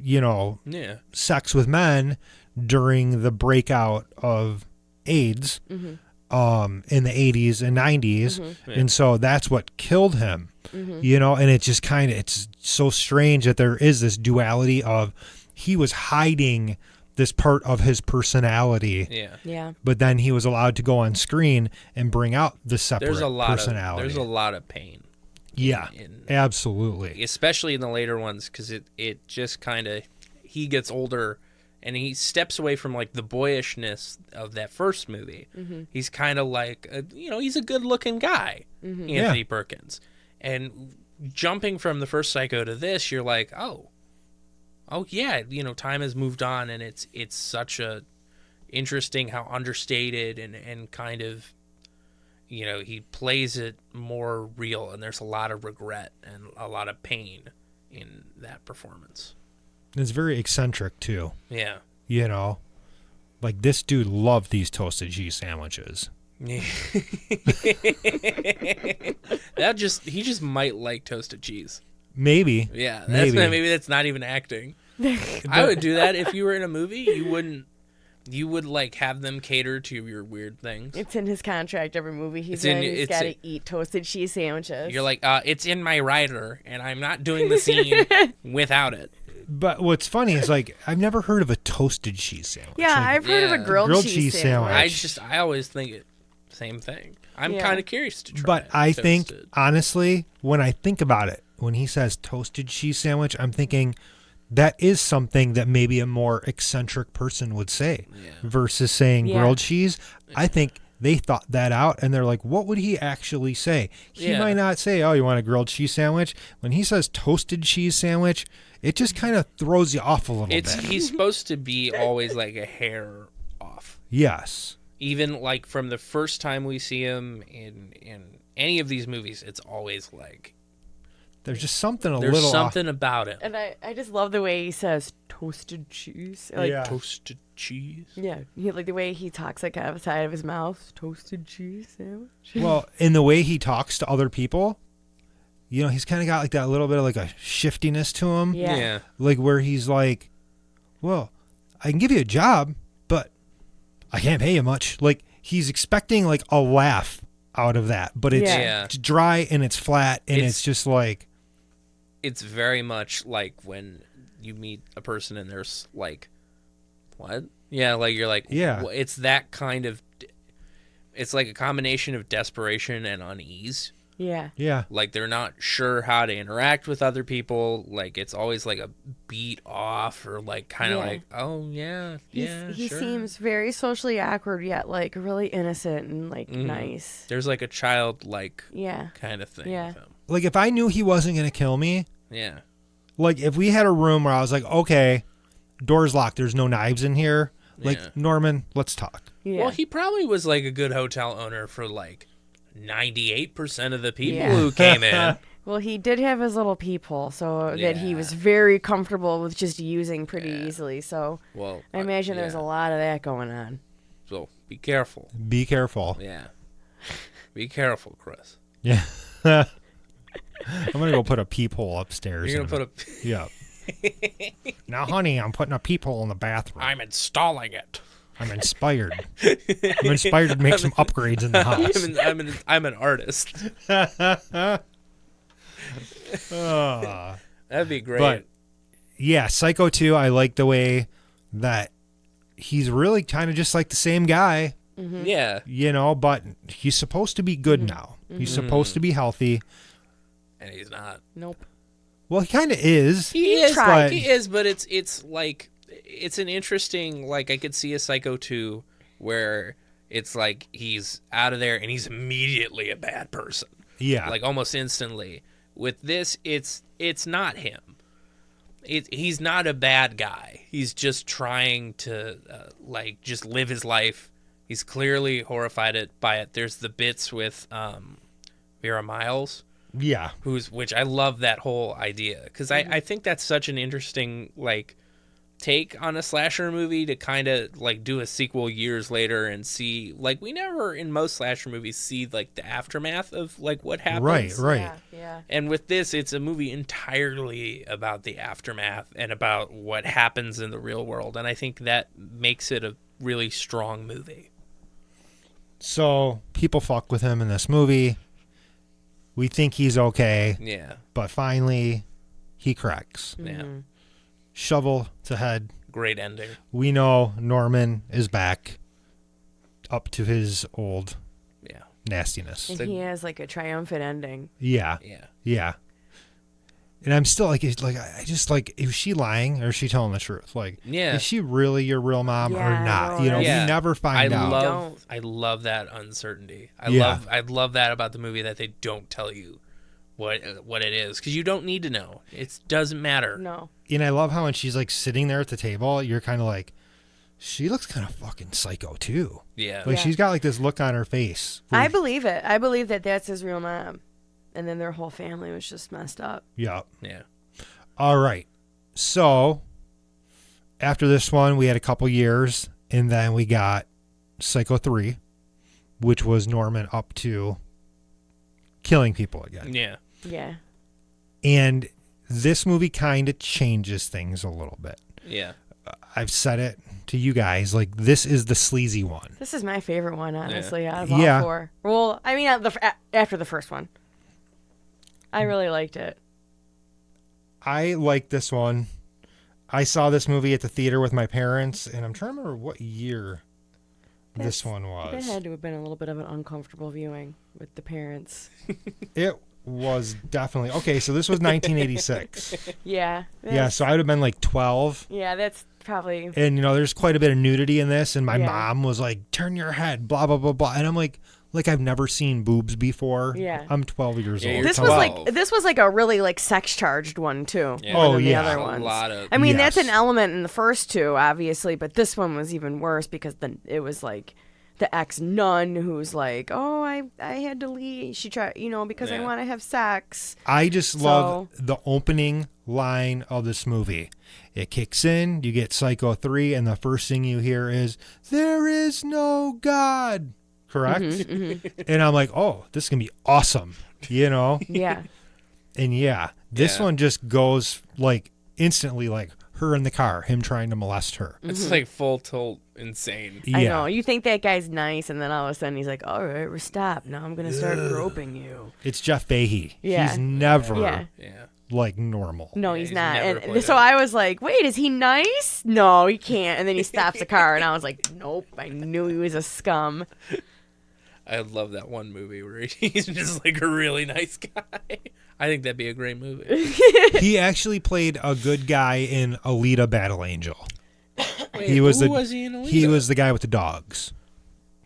Yeah. sex with men during the breakout of AIDS Mm-hmm. in the 80s and 90s. Mm-hmm. Yeah. And so that's what killed him, Mm-hmm. and it's just it's so strange that there is this duality of he was hiding this part of his personality, Yeah. Yeah. but then he was allowed to go on screen and bring out the separate There's a lot personality. of pain. Yeah, absolutely. Especially in the later ones, because it just kind of, he gets older and he steps away from, like, the boyishness of that first movie. Mm-hmm. He's kind of like, he's a good looking guy, Mm-hmm. Anthony Perkins. And jumping from the first Psycho to this, you're like, oh yeah, time has moved on, and it's such a interesting how understated and kind of, he plays it more real, and there's a lot of regret and a lot of pain in that performance. It's very eccentric too. Yeah. Like, this dude loved these toasted cheese sandwiches. He just might like toasted cheese. Maybe. Yeah, maybe that's not even acting. I would do that if you were in a movie. You would like have them cater to your weird things. It's in his contract. Every movie he's It's in, in- he's it's got to in- eat toasted cheese sandwiches. You're like, it's in my rider, and I'm not doing the scene without it. But what's funny is, like, I've never heard of a toasted cheese sandwich. yeah, Like, I've heard of a Yeah. grilled cheese sandwich. sandwich. I always think it same thing. I'm Yeah. kind of curious to try. But it, I think, toasted. honestly, when I think about it, when he says toasted cheese sandwich, I'm thinking that is something that maybe a more eccentric person would say Yeah. versus saying Yeah. grilled cheese. I think they thought that out, and they're like, what would he actually say? He Yeah. might not say, oh, you want a grilled cheese sandwich? When he says toasted cheese sandwich, it just kind of throws you off a little bit. He's supposed to be always like a hair off. Yes. Even like from the first time we see him in any of these movies, it's always like There's just something a there's little something about it. And I just love the way he says toasted cheese. Like, Yeah. Toasted cheese. yeah, like the way he talks like out of the side of his mouth. Toasted cheese sandwich. Well, in the way he talks to other people, he's kind of got like that little bit of like a shiftiness to him. Yeah. Like where he's like, well, I can give you a job, but I can't pay you much. Like he's expecting like a laugh out of that, but it's, Yeah. it's dry and it's flat and it's just like, It's very much like when you meet a person and there's like, what? Yeah, like you're like, Yeah. It's that kind of. It's like a combination of desperation and unease. Yeah. yeah. Like they're not sure how to interact with other people. Like it's always like a beat off or like kind of Yeah. like, oh yeah, yeah, He sure. seems very socially awkward yet like really innocent and like Mhm. nice. There's like a childlike Yeah. kind of thing. Yeah. With him. Like if I knew he wasn't going to kill me, Yeah. like if we had a room where I was like, okay, door's locked, there's no knives in here. Like, Yeah. Norman, let's talk. Yeah. Well, he probably was like a good hotel owner for like 98% of the people Yeah. who came in. Well, he did have his little peephole, so that he Yeah. was very comfortable with just using pretty easily. So Well, I imagine there's yeah. a lot of that going on. So be careful. Be careful. Yeah. Be careful, Chris. Yeah. I'm gonna go put a peephole upstairs. You're gonna put a. Yeah. Now, honey, I'm putting a peephole in the bathroom. I'm installing it. I'm inspired. I'm inspired to make some upgrades in the house. I'm an artist. That'd be great. But yeah, Psycho 2, I like the way that he's really kind of just like the same guy, Yeah. you know, but he's supposed to be good now. He's supposed to be healthy. And he's not. Nope. Well, he kind of is. He is. tried. He is, but it's like it's an interesting, like, I could see a Psycho 2 where it's like he's out of there and he's immediately a bad person. Yeah. Like almost instantly. With this, it's not him. He's not a bad guy. He's just trying to like just live his life. He's clearly horrified by it. There's the bits with Vera Miles, yeah. which I love that whole idea because I think that's such an interesting like take on a slasher movie to kind of like do a sequel years later and see, like, we never in most slasher movies see like the aftermath of like what happens. Right. Yeah. And with this, it's a movie entirely about the aftermath and about what happens in the real world. And I think that makes it a really strong movie. So people fuck with him in this movie. We think he's okay, Yeah. but finally he cracks. Yeah. Shovel to head. Great ending. We know Norman is back up to his old Yeah. nastiness. And he has like a triumphant ending. Yeah. Yeah. Yeah. And I'm still like, I just like, is she lying or is she telling the truth? Like, Yeah. is she really your real mom Yeah, or not? no, You know, Yeah. we never find out. I love that uncertainty. I Yeah. love that about the movie, that they don't tell you what it is, because you don't need to know. It doesn't matter. No. And I love how when she's like sitting there at the table, you're kind of like, she looks kind of fucking psycho too. Yeah. Like Yeah. she's got like this look on her face. where- I believe it. I believe that that's his real mom. And then their whole family was just messed up. Yeah. Yeah. All right. So after this one, we had a couple years, and then we got Psycho 3, which was Norman up to killing people again. Yeah. Yeah. And this movie kind of changes things a little bit. Yeah. I've said it to you guys, like, this is the sleazy one. This is my favorite one, honestly, out of Yeah. all four. Well, I mean, after the first one. I really liked it. I like this one. I saw this movie at the theater with my parents, and I'm trying to remember what year this one That was. had to have been a little bit of an uncomfortable viewing with the parents. It was definitely okay. So this was 1986. Yeah. Yeah, so I would have been like 12, Yeah, that's probably. and you know, there's quite a bit of nudity in this, and my Yeah. mom was like, "Turn your head," blah blah blah blah, and I'm like I've never seen boobs before. Yeah. I'm 12 years Yeah, old. you're This Come was on. 12. this was like a really like sex charged one too. Yeah. More Oh, than yeah. The other A ones. lot of. I mean, Yes. that's an element in the first two, obviously, but this one was even worse because then it was like the ex nun who's like, "Oh, I had to leave. She tried, because I Yeah. want to have sex." I just love the opening line of this movie. It kicks in, you get Psycho 3, and the first thing you hear is, "There is no God." Correct? And I'm like, oh, this is going to be awesome, Yeah. And yeah, this Yeah. one just goes like instantly, like her in the car, him trying to molest her. It's like full tilt insane. Yeah. I know. You think that guy's nice, and then all of a sudden he's like, "All right, we're stop. Now I'm gonna start groping you." It's Jeff Fahey. Yeah. He's never Yeah. Yeah. like normal. No, Yeah, he's he's not. never And played so it. I was like, "Wait, is he nice?" No, he can't. And then he stops the car, and I was like, "Nope." I knew he was a scum. I love that one movie where he's just like a really nice guy. I think that'd be a great movie. He actually played a good guy in Alita Battle Angel. Wait, He was who the was he in Alita? he was the guy with the dogs.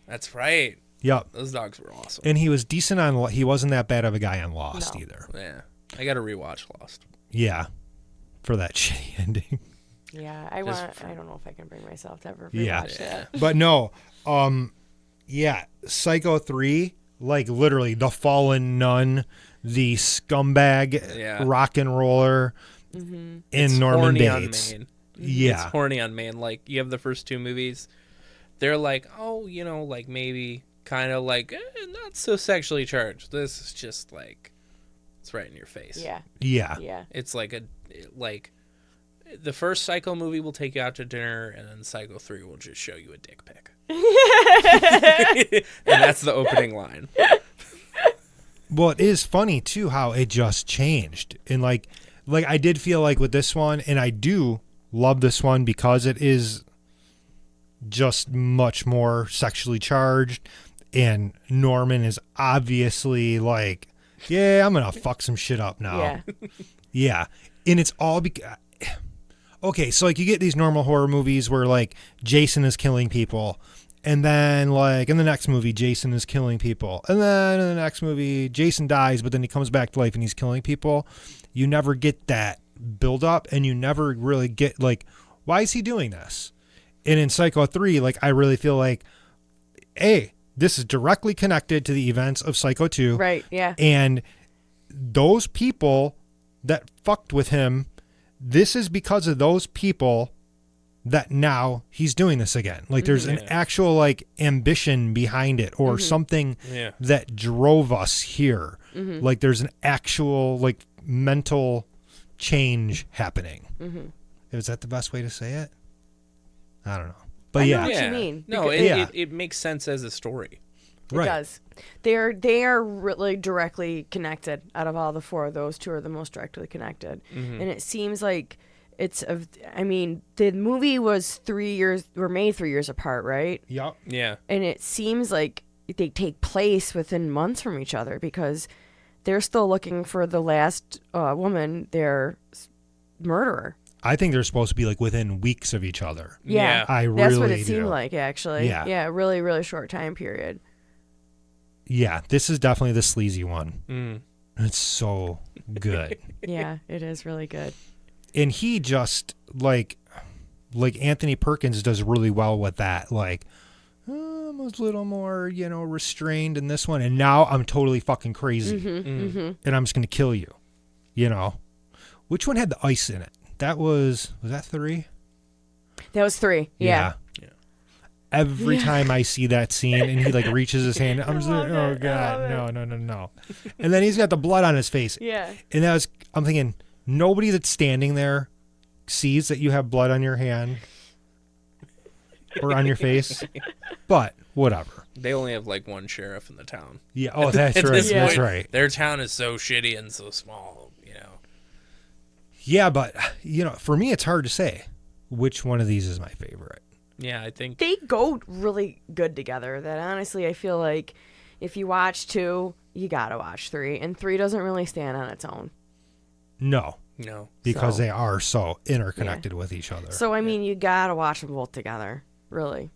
That's right. Yep. Those dogs were awesome. And he was decent on. He wasn't that bad of a guy on Lost No. either. Yeah. I got to rewatch Lost. Yeah, for that shitty ending. Yeah, I don't know if I can bring myself to ever Yeah. rewatch that. But no, yeah, Psycho 3, like literally the fallen nun the scumbag Yeah. rock and roller in Norman horny on Bates. Maine. Yeah. It's horny on Maine. Like, you have the first two movies. They're like, oh, you know, like maybe kind of like not so sexually charged. This is just like, it's right in your face. Yeah. Yeah. Yeah. It's like the first Psycho movie will take you out to dinner, and then Psycho 3 will just show you a dick pic. And that's the opening line. Well, it is funny too how it just changed. And like I did feel like with this one, and I do love this one because it is just much more sexually charged, and Norman is obviously like, yeah, I'm gonna fuck some shit up now. Yeah. Yeah. And it's all because okay, so like you get these normal horror movies where like Jason is killing people, and then like in the next movie Jason is killing people, and then in the next movie Jason dies, but then he comes back to life and he's killing people. You never get that build up, and you never really get like, why is he doing this? And in Psycho 3, like I really feel like, hey, this is directly connected to the events of Psycho 2. Right. Yeah. And those people that fucked with him, this is because of those people that now he's doing this again. Like there's an actual like ambition behind it, or something that drove us here. Like there's an actual like mental change happening. Is that the best way to say it? I don't know. But I yeah. know what you mean. No, Because- it makes sense as a story. It Right. does. They are really directly connected. Out of all the four, those two are the most directly connected. And it seems like I mean, the movie was made 3 years apart, right? Yep. Yeah. And it seems like they take place within months from each other, because they're still looking for the last woman, their murderer. I think they're supposed to be like within weeks of each other. Yeah. I That's what really it seemed do. like, actually. Yeah. Yeah, really, really short time period. Yeah, this is definitely the sleazy one. It's so good. Yeah, it is really good. And he just like Anthony Perkins does really well with that. Like, I'm a little more, restrained in this one, and now I'm totally fucking crazy, and I'm just gonna kill you. Which one had the ice in it? Was that 3? That was 3. Yeah. Every time I see that scene and he like reaches his hand, I'm just like, oh god, no. And then he's got the blood on his face. Yeah. And I'm thinking, nobody that's standing there sees that you have blood on your hand or on your face, but whatever. They only have like one sheriff in the town. Yeah. Oh, that's At right. this That's point, right. Their town is so shitty and so small, Yeah, but for me, it's hard to say which one of these is my favorite. Yeah, I think They go really good together. That honestly, I feel like if you watch 2, you gotta watch 3, and 3 doesn't really stand on its own. No, because So- they are so interconnected with each other. So I mean, you gotta watch them both together, really.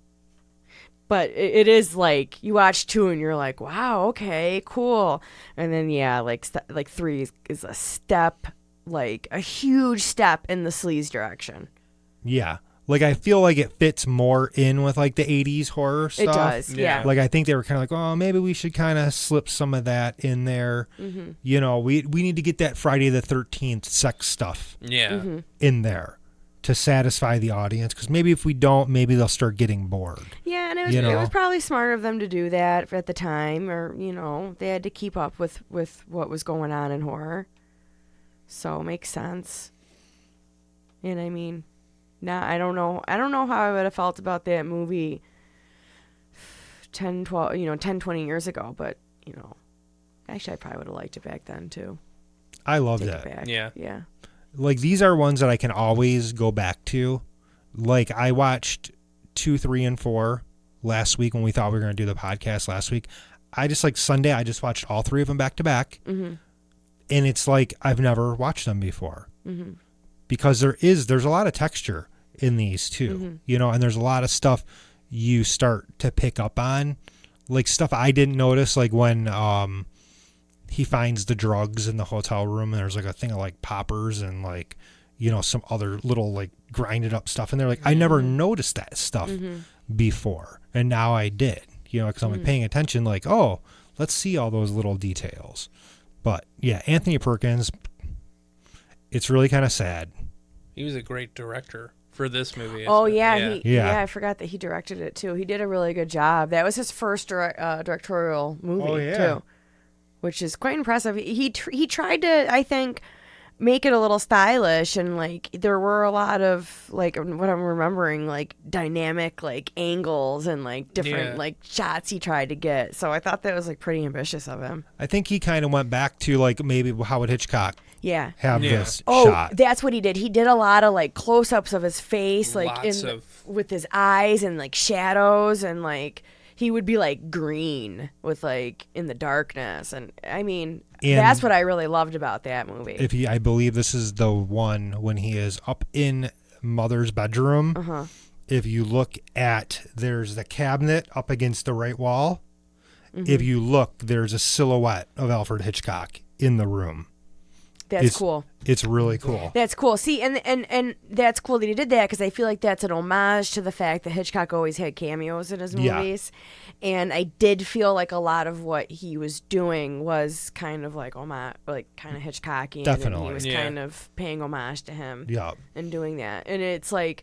But it is like you watch 2 and you're like, wow, okay, cool, and then like 3 is a step, like a huge step in the sleaze direction. Yeah. Like, I feel like it fits more in with, like, the 80s horror stuff. It does, yeah. Like, I think they were kind of like, oh, maybe we should kind of slip some of that in there. We need to get that Friday the 13th sex stuff in there to satisfy the audience. Because maybe if we don't, maybe they'll start getting bored. Yeah, and it was probably smart of them to do that at the time, or, they had to keep up with what was going on in horror. So it makes sense. And I mean... Now, I don't know how I would have felt about that movie 10, 20 years ago, but, actually I probably would have liked it back then too. I love Take that. it back. Yeah. Yeah. Like, these are ones that I can always go back to. Like, I watched 2, 3, and 4 last week when we thought we were going to do the podcast last week. I just, like, Sunday, I just watched all 3 of them back to back. And it's like I've never watched them before. Because there's a lot of texture in these too, and there's a lot of stuff you start to pick up on, like stuff I didn't notice, like when he finds the drugs in the hotel room and there's like a thing of like poppers and like some other little like grinded up stuff in there. Like I never noticed that stuff before, and now I did, because I'm like paying attention, like, oh, let's see all those little details, But yeah, Anthony Perkins, it's really kind of sad. He was a great director for this movie. Oh yeah, Yeah. I forgot that he directed it too. He did a really good job. That was his first directorial movie too, which is quite impressive. He tried to, I think, make it a little stylish, and like there were a lot of, like, what I'm remembering, like dynamic like angles and like different like shots he tried to get. So I thought that was like pretty ambitious of him. I think he kind of went back to like maybe how would Hitchcock have this shot. That's what he did. He did a lot of like close-ups of his face, like with his eyes and like shadows, and like he would be like green with like in the darkness. And I mean, that's what I really loved about that movie. I believe this is the one when he is up in Mother's bedroom. Uh-huh. If you look there's the cabinet up against the right wall. Mm-hmm. If you look, there's a silhouette of Alfred Hitchcock in the room. That's cool. It's really cool. That's cool. See, and that's cool that he did that, because I feel like that's an homage to the fact that Hitchcock always had cameos in his movies. Yeah. And I did feel like a lot of what he was doing was kind of like homage, like kind of Hitchcockian. Definitely. And he was kind of paying homage to him. Yeah. And doing that. And it's like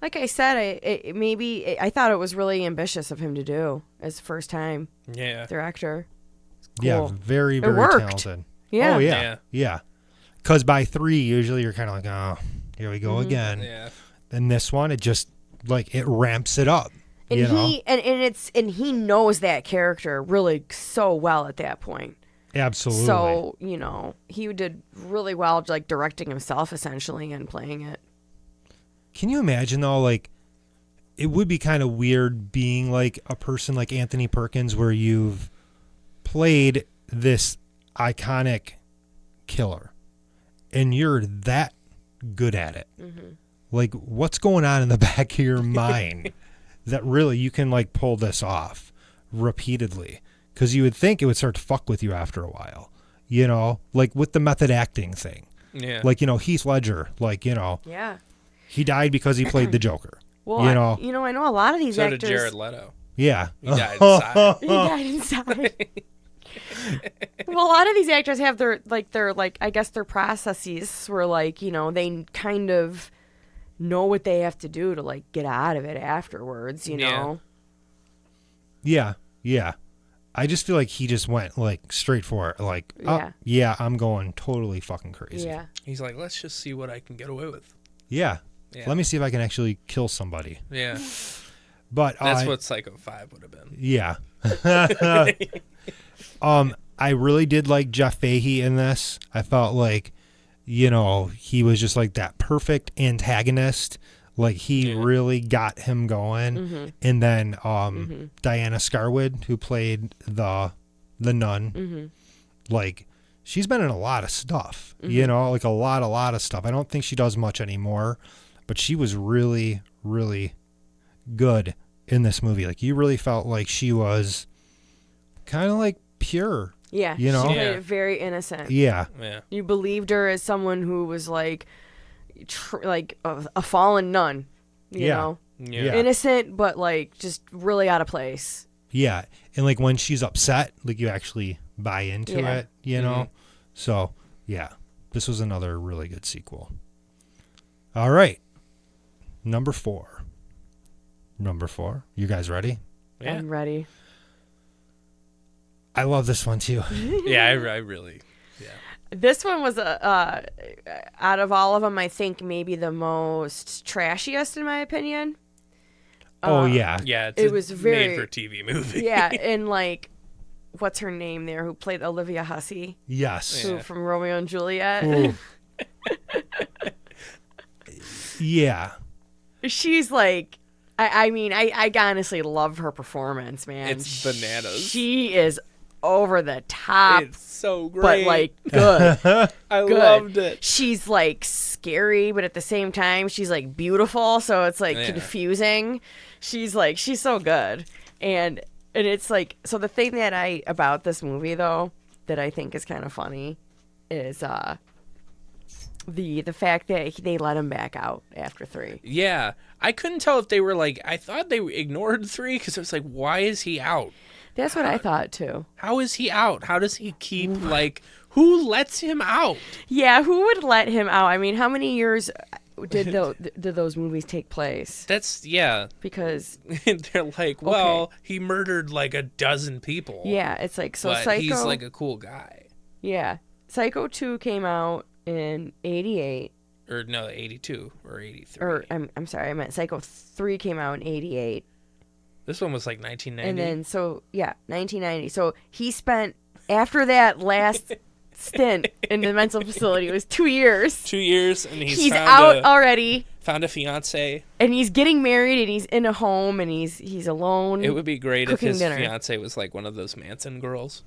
I said, I thought it was really ambitious of him to do as first time director. Cool. Yeah, very, very talented. Yeah. Oh, yeah. Yeah. Because by 3, usually you're kind of like, oh, here we go again. Yeah. And this one, it just, like, it ramps it up. And he knows that character really so well at that point. Absolutely. So, he did really well, like, directing himself, essentially, and playing it. Can you imagine, though, like, it would be kind of weird being, like, a person like Anthony Perkins where you've played this iconic killer and you're that good at it. Mm-hmm. Like, what's going on in the back of your mind that really you can like pull this off repeatedly? Because you would think it would start to fuck with you after a while, like with the method acting thing. Yeah. Like, Heath Ledger, like, yeah, he died because he played the Joker. Well, I know a lot of these actors. So did Jared Leto. Yeah. He died inside. He died inside. Well, a lot of these actors have their I guess their processes where like, they kind of know what they have to do to like get out of it afterwards, know? Yeah. Yeah. I just feel like he just went like straight for it. Like, I'm going totally fucking crazy. Yeah. He's like, let's just see what I can get away with. Yeah. Let me see if I can actually kill somebody. Yeah. But that's what Psycho 5 would have been. Yeah. I really did like Jeff Fahey in this. I felt like, he was just like that perfect antagonist. Like he really got him going. Mm-hmm. And then Diana Scarwood, who played the nun, like she's been in a lot of stuff, like a lot of stuff. I don't think she does much anymore, but she was really, really good in this movie. Like you really felt like she was kind of like pure. Yeah, she played it very innocent. Yeah. You believed her as someone who was like, like a fallen nun. You know, innocent, but like just really out of place. Yeah, and like when she's upset, like you actually buy into it. So yeah, this was another really good sequel. All right, number 4. You guys ready? Yeah. I'm ready. I love this one too. Yeah, I really. Yeah. This one was out of all of them, I think maybe the most trashiest in my opinion. Oh yeah. Yeah, it was very made for TV movie. Yeah, and like, what's her name there? Who played Olivia Hussey? Yes. Who from Romeo and Juliet? Yeah. She's like. I mean, I honestly love her performance, man. It's bananas. She is over the top. It's so great. But, like, good. I loved it. She's, like, scary, but at the same time, she's, like, beautiful, so it's, like, confusing. She's so good. And it's, like, so the thing about this movie, though, that I think is kind of funny is, the fact that they let him back out after 3. Yeah. I couldn't tell if they were like, I thought they ignored 3 because it was like, why is he out? That's what I thought too. How is he out? How does he keep like Who lets him out? Yeah, who would let him out? I mean, how many years did those movies take place? That's, yeah. Because they're like, well, he murdered like a dozen people. yeah, it's like, so but Psycho. he's like a cool guy. Yeah. Psycho 2 came out in 88. Or no, 82 or 83. Or I'm sorry, I meant Psycho 3 came out in 88. This one was like 1990. And then 1990. So he spent after that last stint in the mental facility, it was 2 years. 2 years, and he's out already. Found a fiance, and he's getting married, and he's in a home, and he's alone. It would be great if his dinner. fiance was like one of those Manson girls.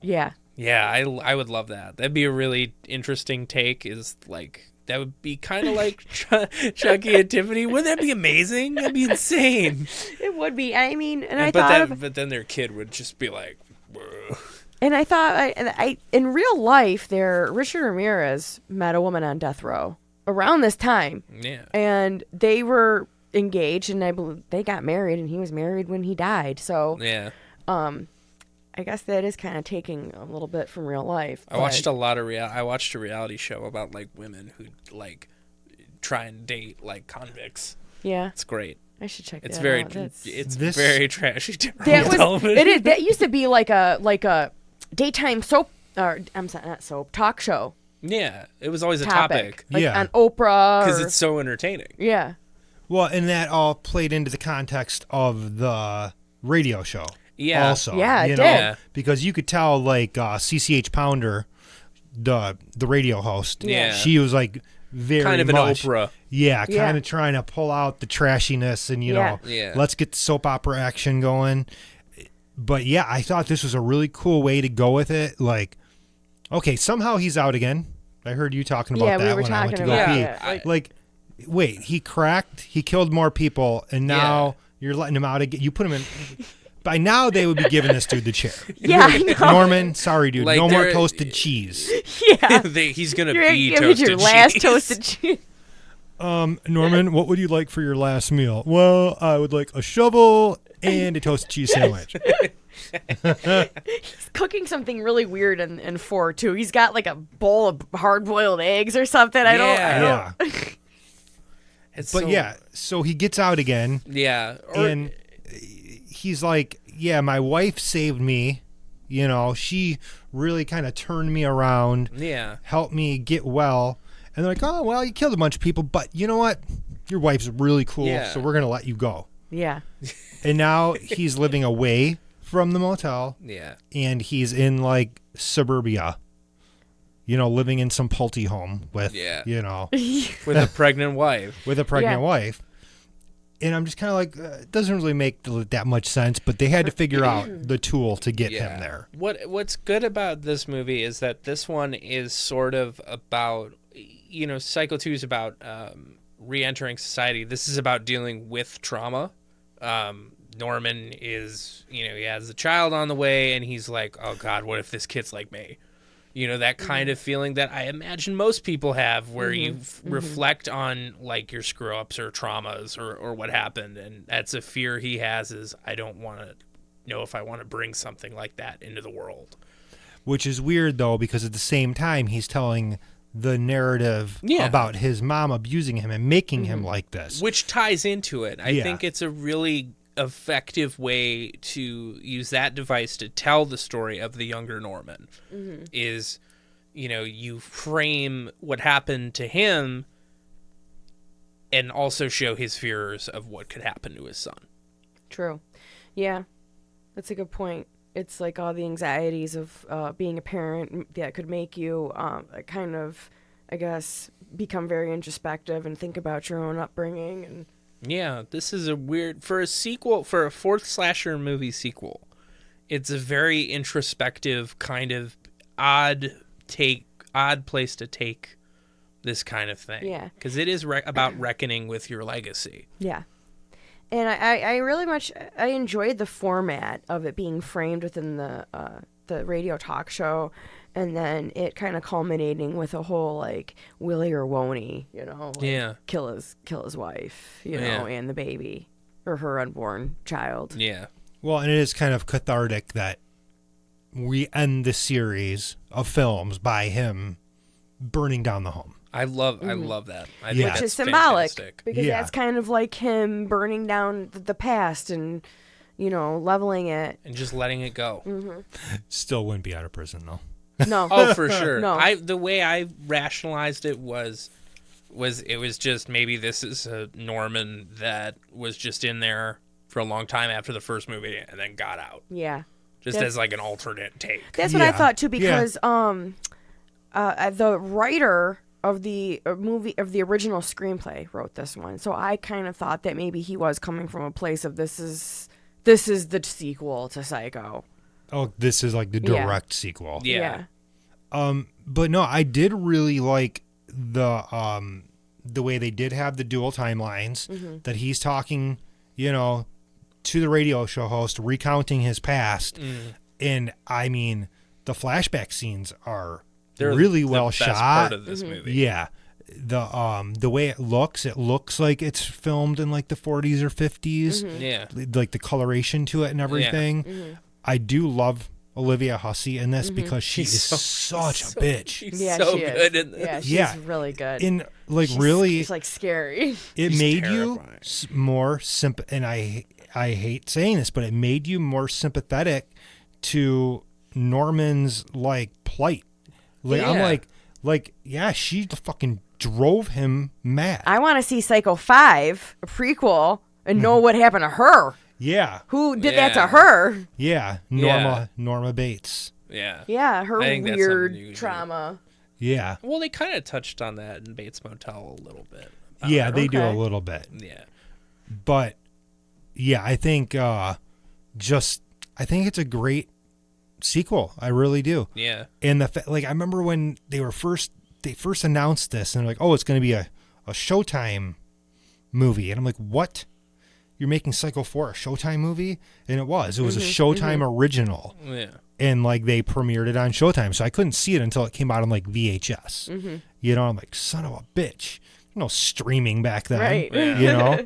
Yeah. Yeah, I would love that. That'd be a really interesting take. Is like that would be kind of like Chucky and Tiffany. Wouldn't that be amazing? That'd be insane. It would be. I mean, but then their kid would just be like. Whoa. And I thought, I in real life, Richard Ramirez met a woman on death row around this time. Yeah. And they were engaged, and I believe they got married, and he was married when he died. So yeah. I guess that is kind of taking a little bit from real life. I watched a lot of I watched a reality show about like women who like try and date like convicts. Yeah. It's great. I should check it's that very, out. It's very trashy. That used to be like a daytime soap, or I'm sorry, not soap, talk show. Yeah, it was always a topic. Like on Oprah. Because it's so entertaining. Yeah. Well, and that all played into the context of the radio show. Yeah. Also, yeah, it did. Yeah. Because you could tell, like CCH Pounder, the radio host. Yeah. She was like very kind of much, an Oprah. Yeah, kind of trying to pull out the trashiness and you know, let's get the soap opera action going. But yeah, I thought this was a really cool way to go with it. Like, okay, somehow he's out again. I heard you talking about that when I went to go pee. Like, wait, he cracked, he killed more people, and now you're letting him out again. You put him in. By now, they would be giving this dude the chair. Yeah, I know. Norman, sorry, dude. Like no more toasted cheese. Yeah. He's going to be toasted cheese. Your last toasted cheese. Norman, what would you like for your last meal? Well, I would like a shovel and a toasted cheese sandwich. He's cooking something really weird in 4, too. He's got like a bowl of hard-boiled eggs or something. I don't. So he gets out again. Yeah. And he's like, yeah, my wife saved me. You know, she really kind of turned me around. Yeah. Helped me get well. And they're like, oh, well, you killed a bunch of people, but you know what? Your wife's really cool, so we're going to let you go. Yeah. And now he's living away from the motel. Yeah. And he's in, like, suburbia. You know, living in some Pulte home with, you know. With a pregnant wife. With a pregnant wife. And I'm just kind of like, it doesn't really make that much sense, but they had to figure out the tool to get him there. What's good about this movie is that this one is sort of about, you know, Psycho 2 is about re-entering society. This is about dealing with trauma. Norman is, you know, he has a child on the way, and he's like, oh, God, what if this kid's like me? You know, that kind of feeling that I imagine most people have where you reflect on, like, your screw-ups or traumas or what happened. And that's a fear he has is, I don't want to know if I want to bring something like that into the world. Which is weird, though, because at the same time, he's telling the narrative about his mom abusing him and making him like this. Which ties into it. I think it's a really effective way to use that device to tell the story of the younger Norman is, you know, you frame what happened to him and also show his fears of what could happen to his son. True. Yeah, that's a good point. It's like all the anxieties of being a parent that could make you kind of, I guess, become very introspective and think about your own upbringing. And yeah, this is a weird, for a fourth slasher movie sequel, it's a very introspective kind of odd place to take this kind of thing. Yeah. Because it is about reckoning with your legacy. Yeah. And I really much, I enjoyed the format of it being framed within the radio talk show, and then it kind of culminating with a whole, like, Willie or won't he, you know, like, kill his wife, you know, and the baby, or her unborn child. Yeah. Well, and it is kind of cathartic that we end the series of films by him burning down the home. I love that. I think Yeah. Which that's is symbolic fantastic. because Yeah. that's kind of like him burning down the past and, leveling it. And just letting it go. Still wouldn't be out of prison though. No. Oh, for sure. No. The way I rationalized it was it was just maybe this is a Norman that was just in there for a long time after the first movie and then got out. Yeah. Just as like an alternate take. That's what I Yeah. thought too, Yeah. because the writer of the movie of the original screenplay wrote this one, so I kind of thought that maybe he was coming from a place of this is the sequel to Psycho. Oh, this is like the direct sequel. Yeah. But no, I did really like the way they did have the dual timelines, that he's talking, to the radio show host, recounting his past. And I mean, the flashback scenes are They're really the well best shot. part of this movie. Yeah. The way it looks like it's filmed in like the 40s or 50s. Yeah. Like the coloration to it and everything. I do love Olivia Hussey in this because she is such a bitch. She's Yeah, so she is. good in this. Yeah, she's Yeah. really good. In like really, She's like scary. it She's made terrifying. you more and I hate saying this, but it made you more sympathetic to Norman's like plight. Like I'm Yeah. like yeah, she fucking drove him mad. I want to see Psycho 5, a prequel, and know what happened to her. Yeah, Who did that to Yeah. her? yeah, Yeah. Norma Bates. Yeah. Yeah, her I think that's something you weird could trauma. Yeah, Well, they kind of touched on that in Bates Motel a little bit. yeah, they do a Okay. little bit, Yeah. but yeah, I think I think it's a great sequel. I really do. Yeah. And I remember when they first announced this, and they're like, "Oh, it's going to be a Showtime movie," and I'm like, "What? You're making Psycho 4 a Showtime movie?" And it was. It was a Showtime original, Yeah. and like they premiered it on Showtime, so I couldn't see it until it came out on like VHS. I'm like, son of a bitch. Streaming back then, Right. Yeah.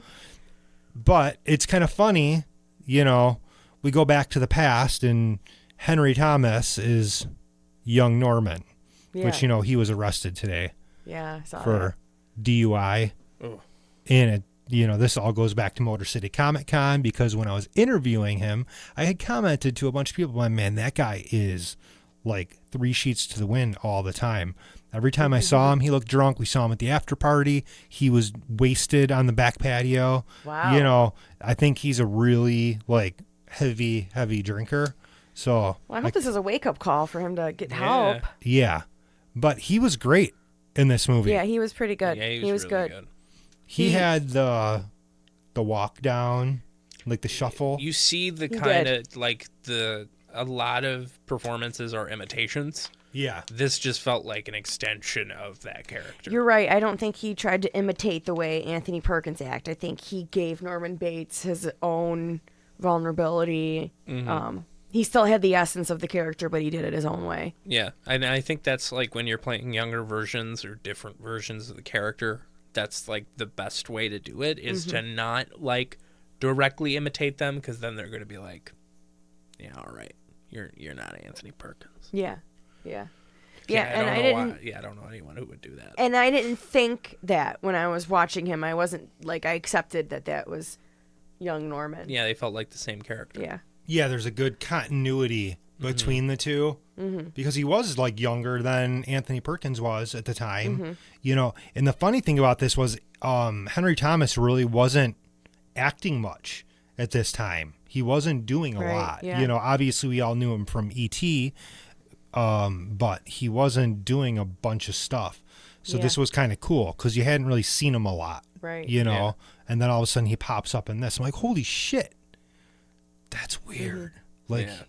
But it's kind of funny, we go back to the past, and Henry Thomas is young Norman, Yeah. which, he was arrested today Yeah, I saw for DUI. Oh. And it, this all goes back to Motor City Comic Con, because when I was interviewing him, I had commented to a bunch of people, man, that guy is like 3 sheets to the wind all the time. Every time I saw him, he looked drunk. We saw him at the after party. He was wasted on the back patio. Wow. I think he's a really like heavy drinker. So Well, I hope this is a wake-up call for him to get Yeah. help. yeah, but he was great in this movie. Yeah, he was pretty good. Yeah, he was really good. He had the walk down, like the shuffle. You see the He kind did. of like a lot of performances are imitations. Yeah. This just felt like an extension of that character. You're right. I don't think he tried to imitate the way Anthony Perkins acted. I think he gave Norman Bates his own vulnerability. He still had the essence of the character, but he did it his own way. Yeah, and I think that's like when you're playing younger versions or different versions of the character, that's like the best way to do it is to not like directly imitate them, because then they're going to be like, yeah, all right, you're not Anthony Perkins. Yeah. I And don't I know didn't. why. Yeah, I don't know anyone who would do that. And I didn't think that when I was watching him. I wasn't like, I accepted that was young Norman. Yeah, they felt like the same character. Yeah. Yeah, there's a good continuity between the two, because he was like younger than Anthony Perkins was at the time, and the funny thing about this was Henry Thomas really wasn't acting much at this time. He wasn't doing a Right, lot. yeah. Obviously we all knew him from E.T., but he wasn't doing a bunch of stuff. So Yeah. this was kind of cool because you hadn't really seen him a lot, Right. Yeah. and then all of a sudden he pops up in this. I'm like, holy shit, that's weird. Like, Yeah.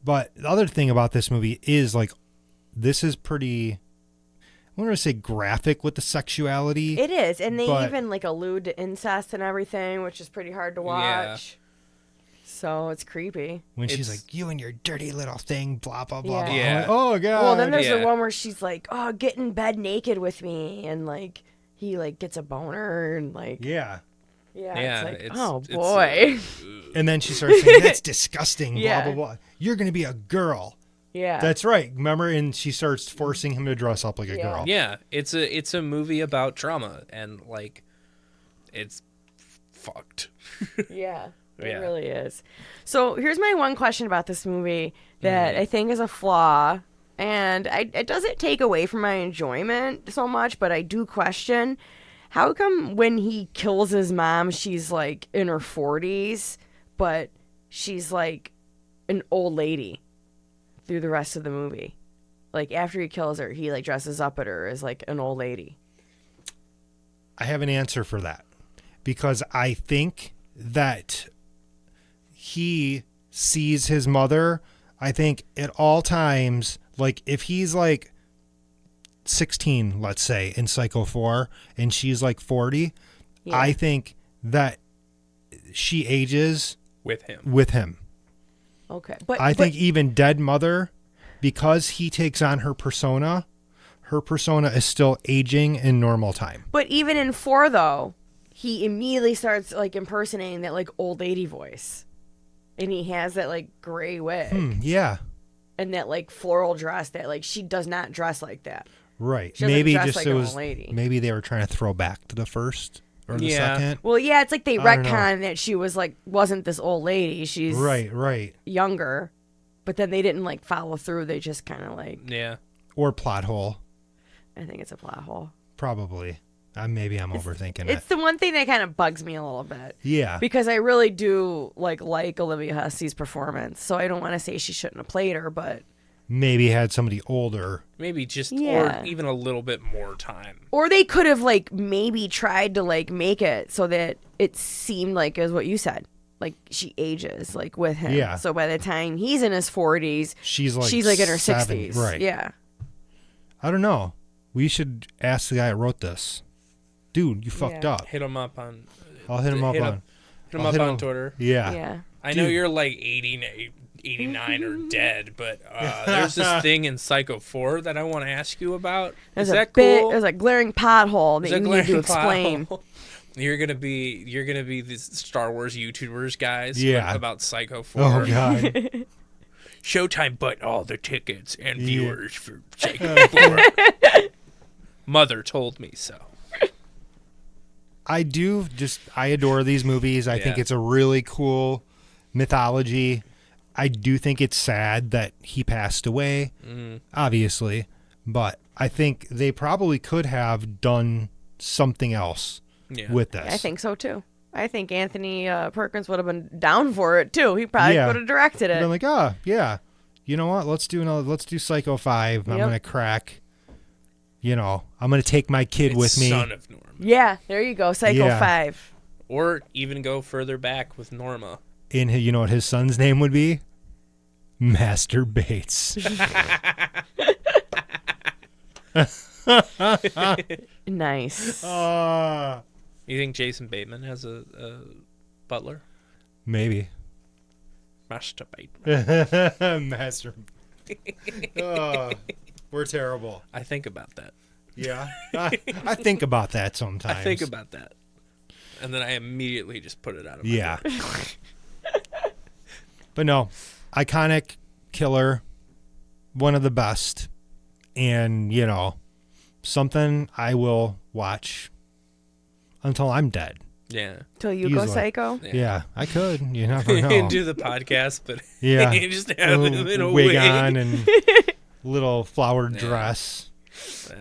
but the other thing about this movie is like, this is pretty, I want to say graphic with the sexuality. It is, and they But- even like allude to incest and everything, which is pretty hard to watch. So it's creepy. when she's It's- like, you and your dirty little thing, blah, blah, blah, Yeah. blah. I'm Yeah. like, oh, God. Well, then there's yeah. the one where she's like, "Oh, get in bed naked with me," and like he like gets a boner and like yeah. Yeah, it's like, it's- oh it's, boy. And then she starts saying, that's disgusting, Yeah. blah, blah, blah. You're going to be a girl. Yeah. That's right. Remember? And she starts forcing him to dress up like a Yeah. girl. Yeah, it's a movie about trauma, and like, it's fucked. Yeah, it Yeah. really is. So here's my one question about this movie that I think is a flaw, and it doesn't take away from my enjoyment so much, but I do question how come when he kills his mom, she's like in her 40s, but she's like an old lady through the rest of the movie. Like after he kills her, he like dresses up at her as like an old lady. I have an answer for that because I think that he sees his mother. I think at all times, like if he's like 16, let's say in Psycho 4 and she's like 40, Yeah. I think that she ages With him. with him. Okay, but I think even Dead Mother, because he takes on her persona is still aging in normal time. But even in 4, though, he immediately starts like impersonating that like old lady voice, and he has that like gray wig Yeah, and that like floral dress that like she does not dress like that. right. She doesn't Maybe dress just like it an was old lady. maybe they were trying to throw back to the first or the Yeah. second. Well, yeah, it's like they I don't know. retcon that she was like wasn't this old lady. She's Right. younger, but then they didn't like follow through. They just kind of like Yeah. Or plot hole, I think it's a plot hole. probably. Maybe I'm overthinking It's it. the one thing that kind of bugs me a little bit. Yeah, Because I really do like Olivia Hussey's performance, so I don't want to say she shouldn't have played her, but maybe had somebody older. Maybe just Yeah. or even a little bit more time. or they could have like maybe tried to like make it so that it seemed like as what you said, like she ages like with him. Yeah. So by the time he's in his 40s, She's like in her 70, 60s. right? Yeah. I don't know. We should ask the guy that wrote this. Dude, you fucked Yeah. up. Hit him up on. I'll hit him up hit on. him I'll up hit on him- Twitter. Yeah. Yeah. I know Dude. you're like 89 or dead, but there's this thing in Psycho 4 that I want to ask you about. There's Is a that bit, cool? there's a glaring pothole that Is that you need to glaring explain. pothole? You're gonna be these Star Wars YouTubers guys. Yeah. About Psycho 4. Oh god. Showtime bought all the tickets and Yeah. viewers for Psycho 4. Mother told me so. I adore these movies. I think Yeah. it's a really cool mythology. I do think it's sad that he passed away, obviously, but I think they probably could have done something else Yeah. with this. I think so too. I think Anthony Perkins would have been down for it too. He probably Yeah. could have directed I've it. been like, yeah, you know what? Let's do Psycho 5. I'm Yep. gonna crack. I'm gonna take my kid It's with me. Son of Norma. Yeah, there you go. Psycho Yeah. 5. Or even go further back with Norma. And you know what his son's name would be? Master Bates. Nice. You think Jason Bateman has a butler? Maybe. Master Bateman. Master. We're terrible. I think about that. Yeah. I think about that sometimes. I think about that. And then I immediately just put it out of my Yeah. brain. But no, iconic killer, one of the best. And, something I will watch until I'm dead. Yeah. Till you go Easily. psycho? Yeah, I could. You never know. Do the podcast, but Yeah. you just have it in a wig wig. on and little flowered dress. Yeah.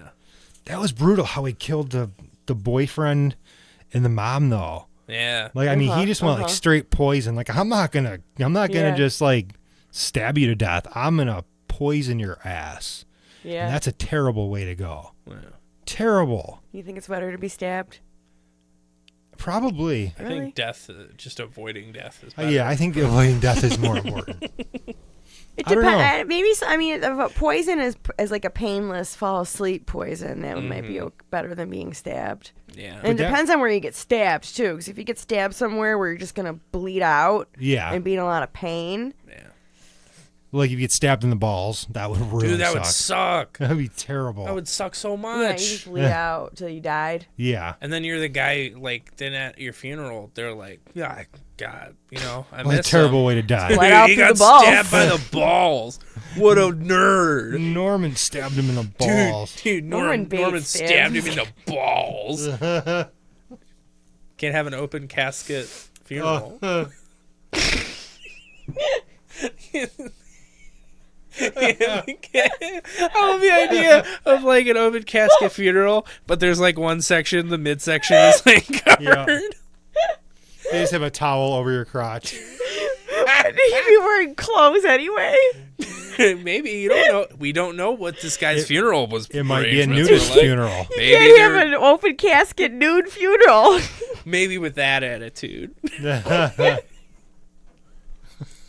That was brutal how he killed the boyfriend and the mom though. Yeah. Like I mean he just went like straight poison. Like I'm not gonna Yeah. just like stab you to death. I'm gonna poison your ass. Yeah. And that's a terrible way to go. Yeah. Terrible. You think it's better to be stabbed? Probably. I Really? think death, just avoiding death is better. Yeah, I think avoiding death is more important. It I don't know. depends. Maybe I mean, if a poison is like a painless fall asleep poison, that might be better than being stabbed. Yeah. And it depends on where you get stabbed too. Because if you get stabbed somewhere where you're just gonna bleed out Yeah. and be in a lot of pain, Yeah. Like if you get stabbed in the balls, that would really Dude, that suck. would suck. That would be terrible. That would suck so Yeah, you much. just bleed out till you died. Yeah. And then you're the guy, like, then at your funeral, they're like, yeah, God, I What a miss terrible him. way to die. Bled out He through got the balls. stabbed by the balls. What a nerd. Norman stabbed him in the balls. Dude, Norman Norman Bates stabbed him in the balls. Can't have an open casket funeral. I love the idea of like an open casket funeral, but there's like one section, the midsection is like covered. Yeah. They just have a towel over your crotch. He'd be wearing clothes anyway. Maybe you don't know. We don't know what this guy's funeral was. It might be a arrangements nudist were like. funeral. Maybe Can't have they're- an open casket nude funeral. maybe with that attitude.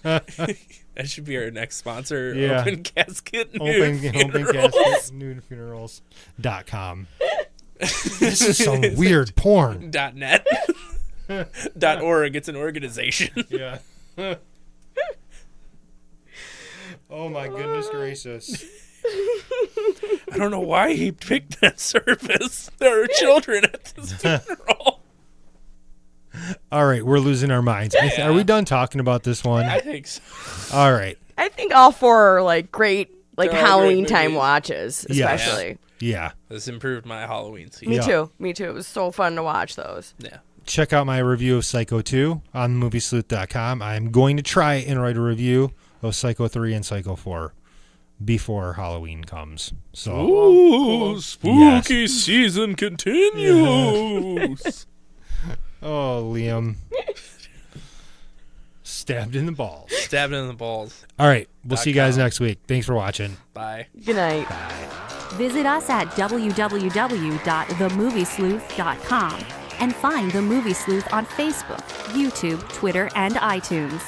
That should be our next sponsor. Yeah. Open casket nude Open funerals. casket nudefunerals.com. This is some weird porn. .net. .org. It's an organization. Yeah. Oh my goodness gracious. I don't know why he picked that service. There are children at this funeral. All right, we're losing our minds. Are we done talking about this one? I think so. All right. I think all four are like great, like They're all Halloween great time movies. watches, Yeah. especially. Yeah. This improved my Halloween season. Me Yeah. too. Me too. It was so fun to watch those. Yeah. Check out my review of Psycho 2 on moviesleuth.com. I'm going to try and write a review of Psycho 3 and Psycho 4 before Halloween comes. So Ooh, spooky season continues. Oh, Liam. Stabbed in the balls. Stabbed in the balls. All right. We'll see you guys .com. next week. Thanks for watching. Bye. Good night. Visit us at www.themoviesleuth.com and find The Movie Sleuth on Facebook, YouTube, Twitter, and iTunes.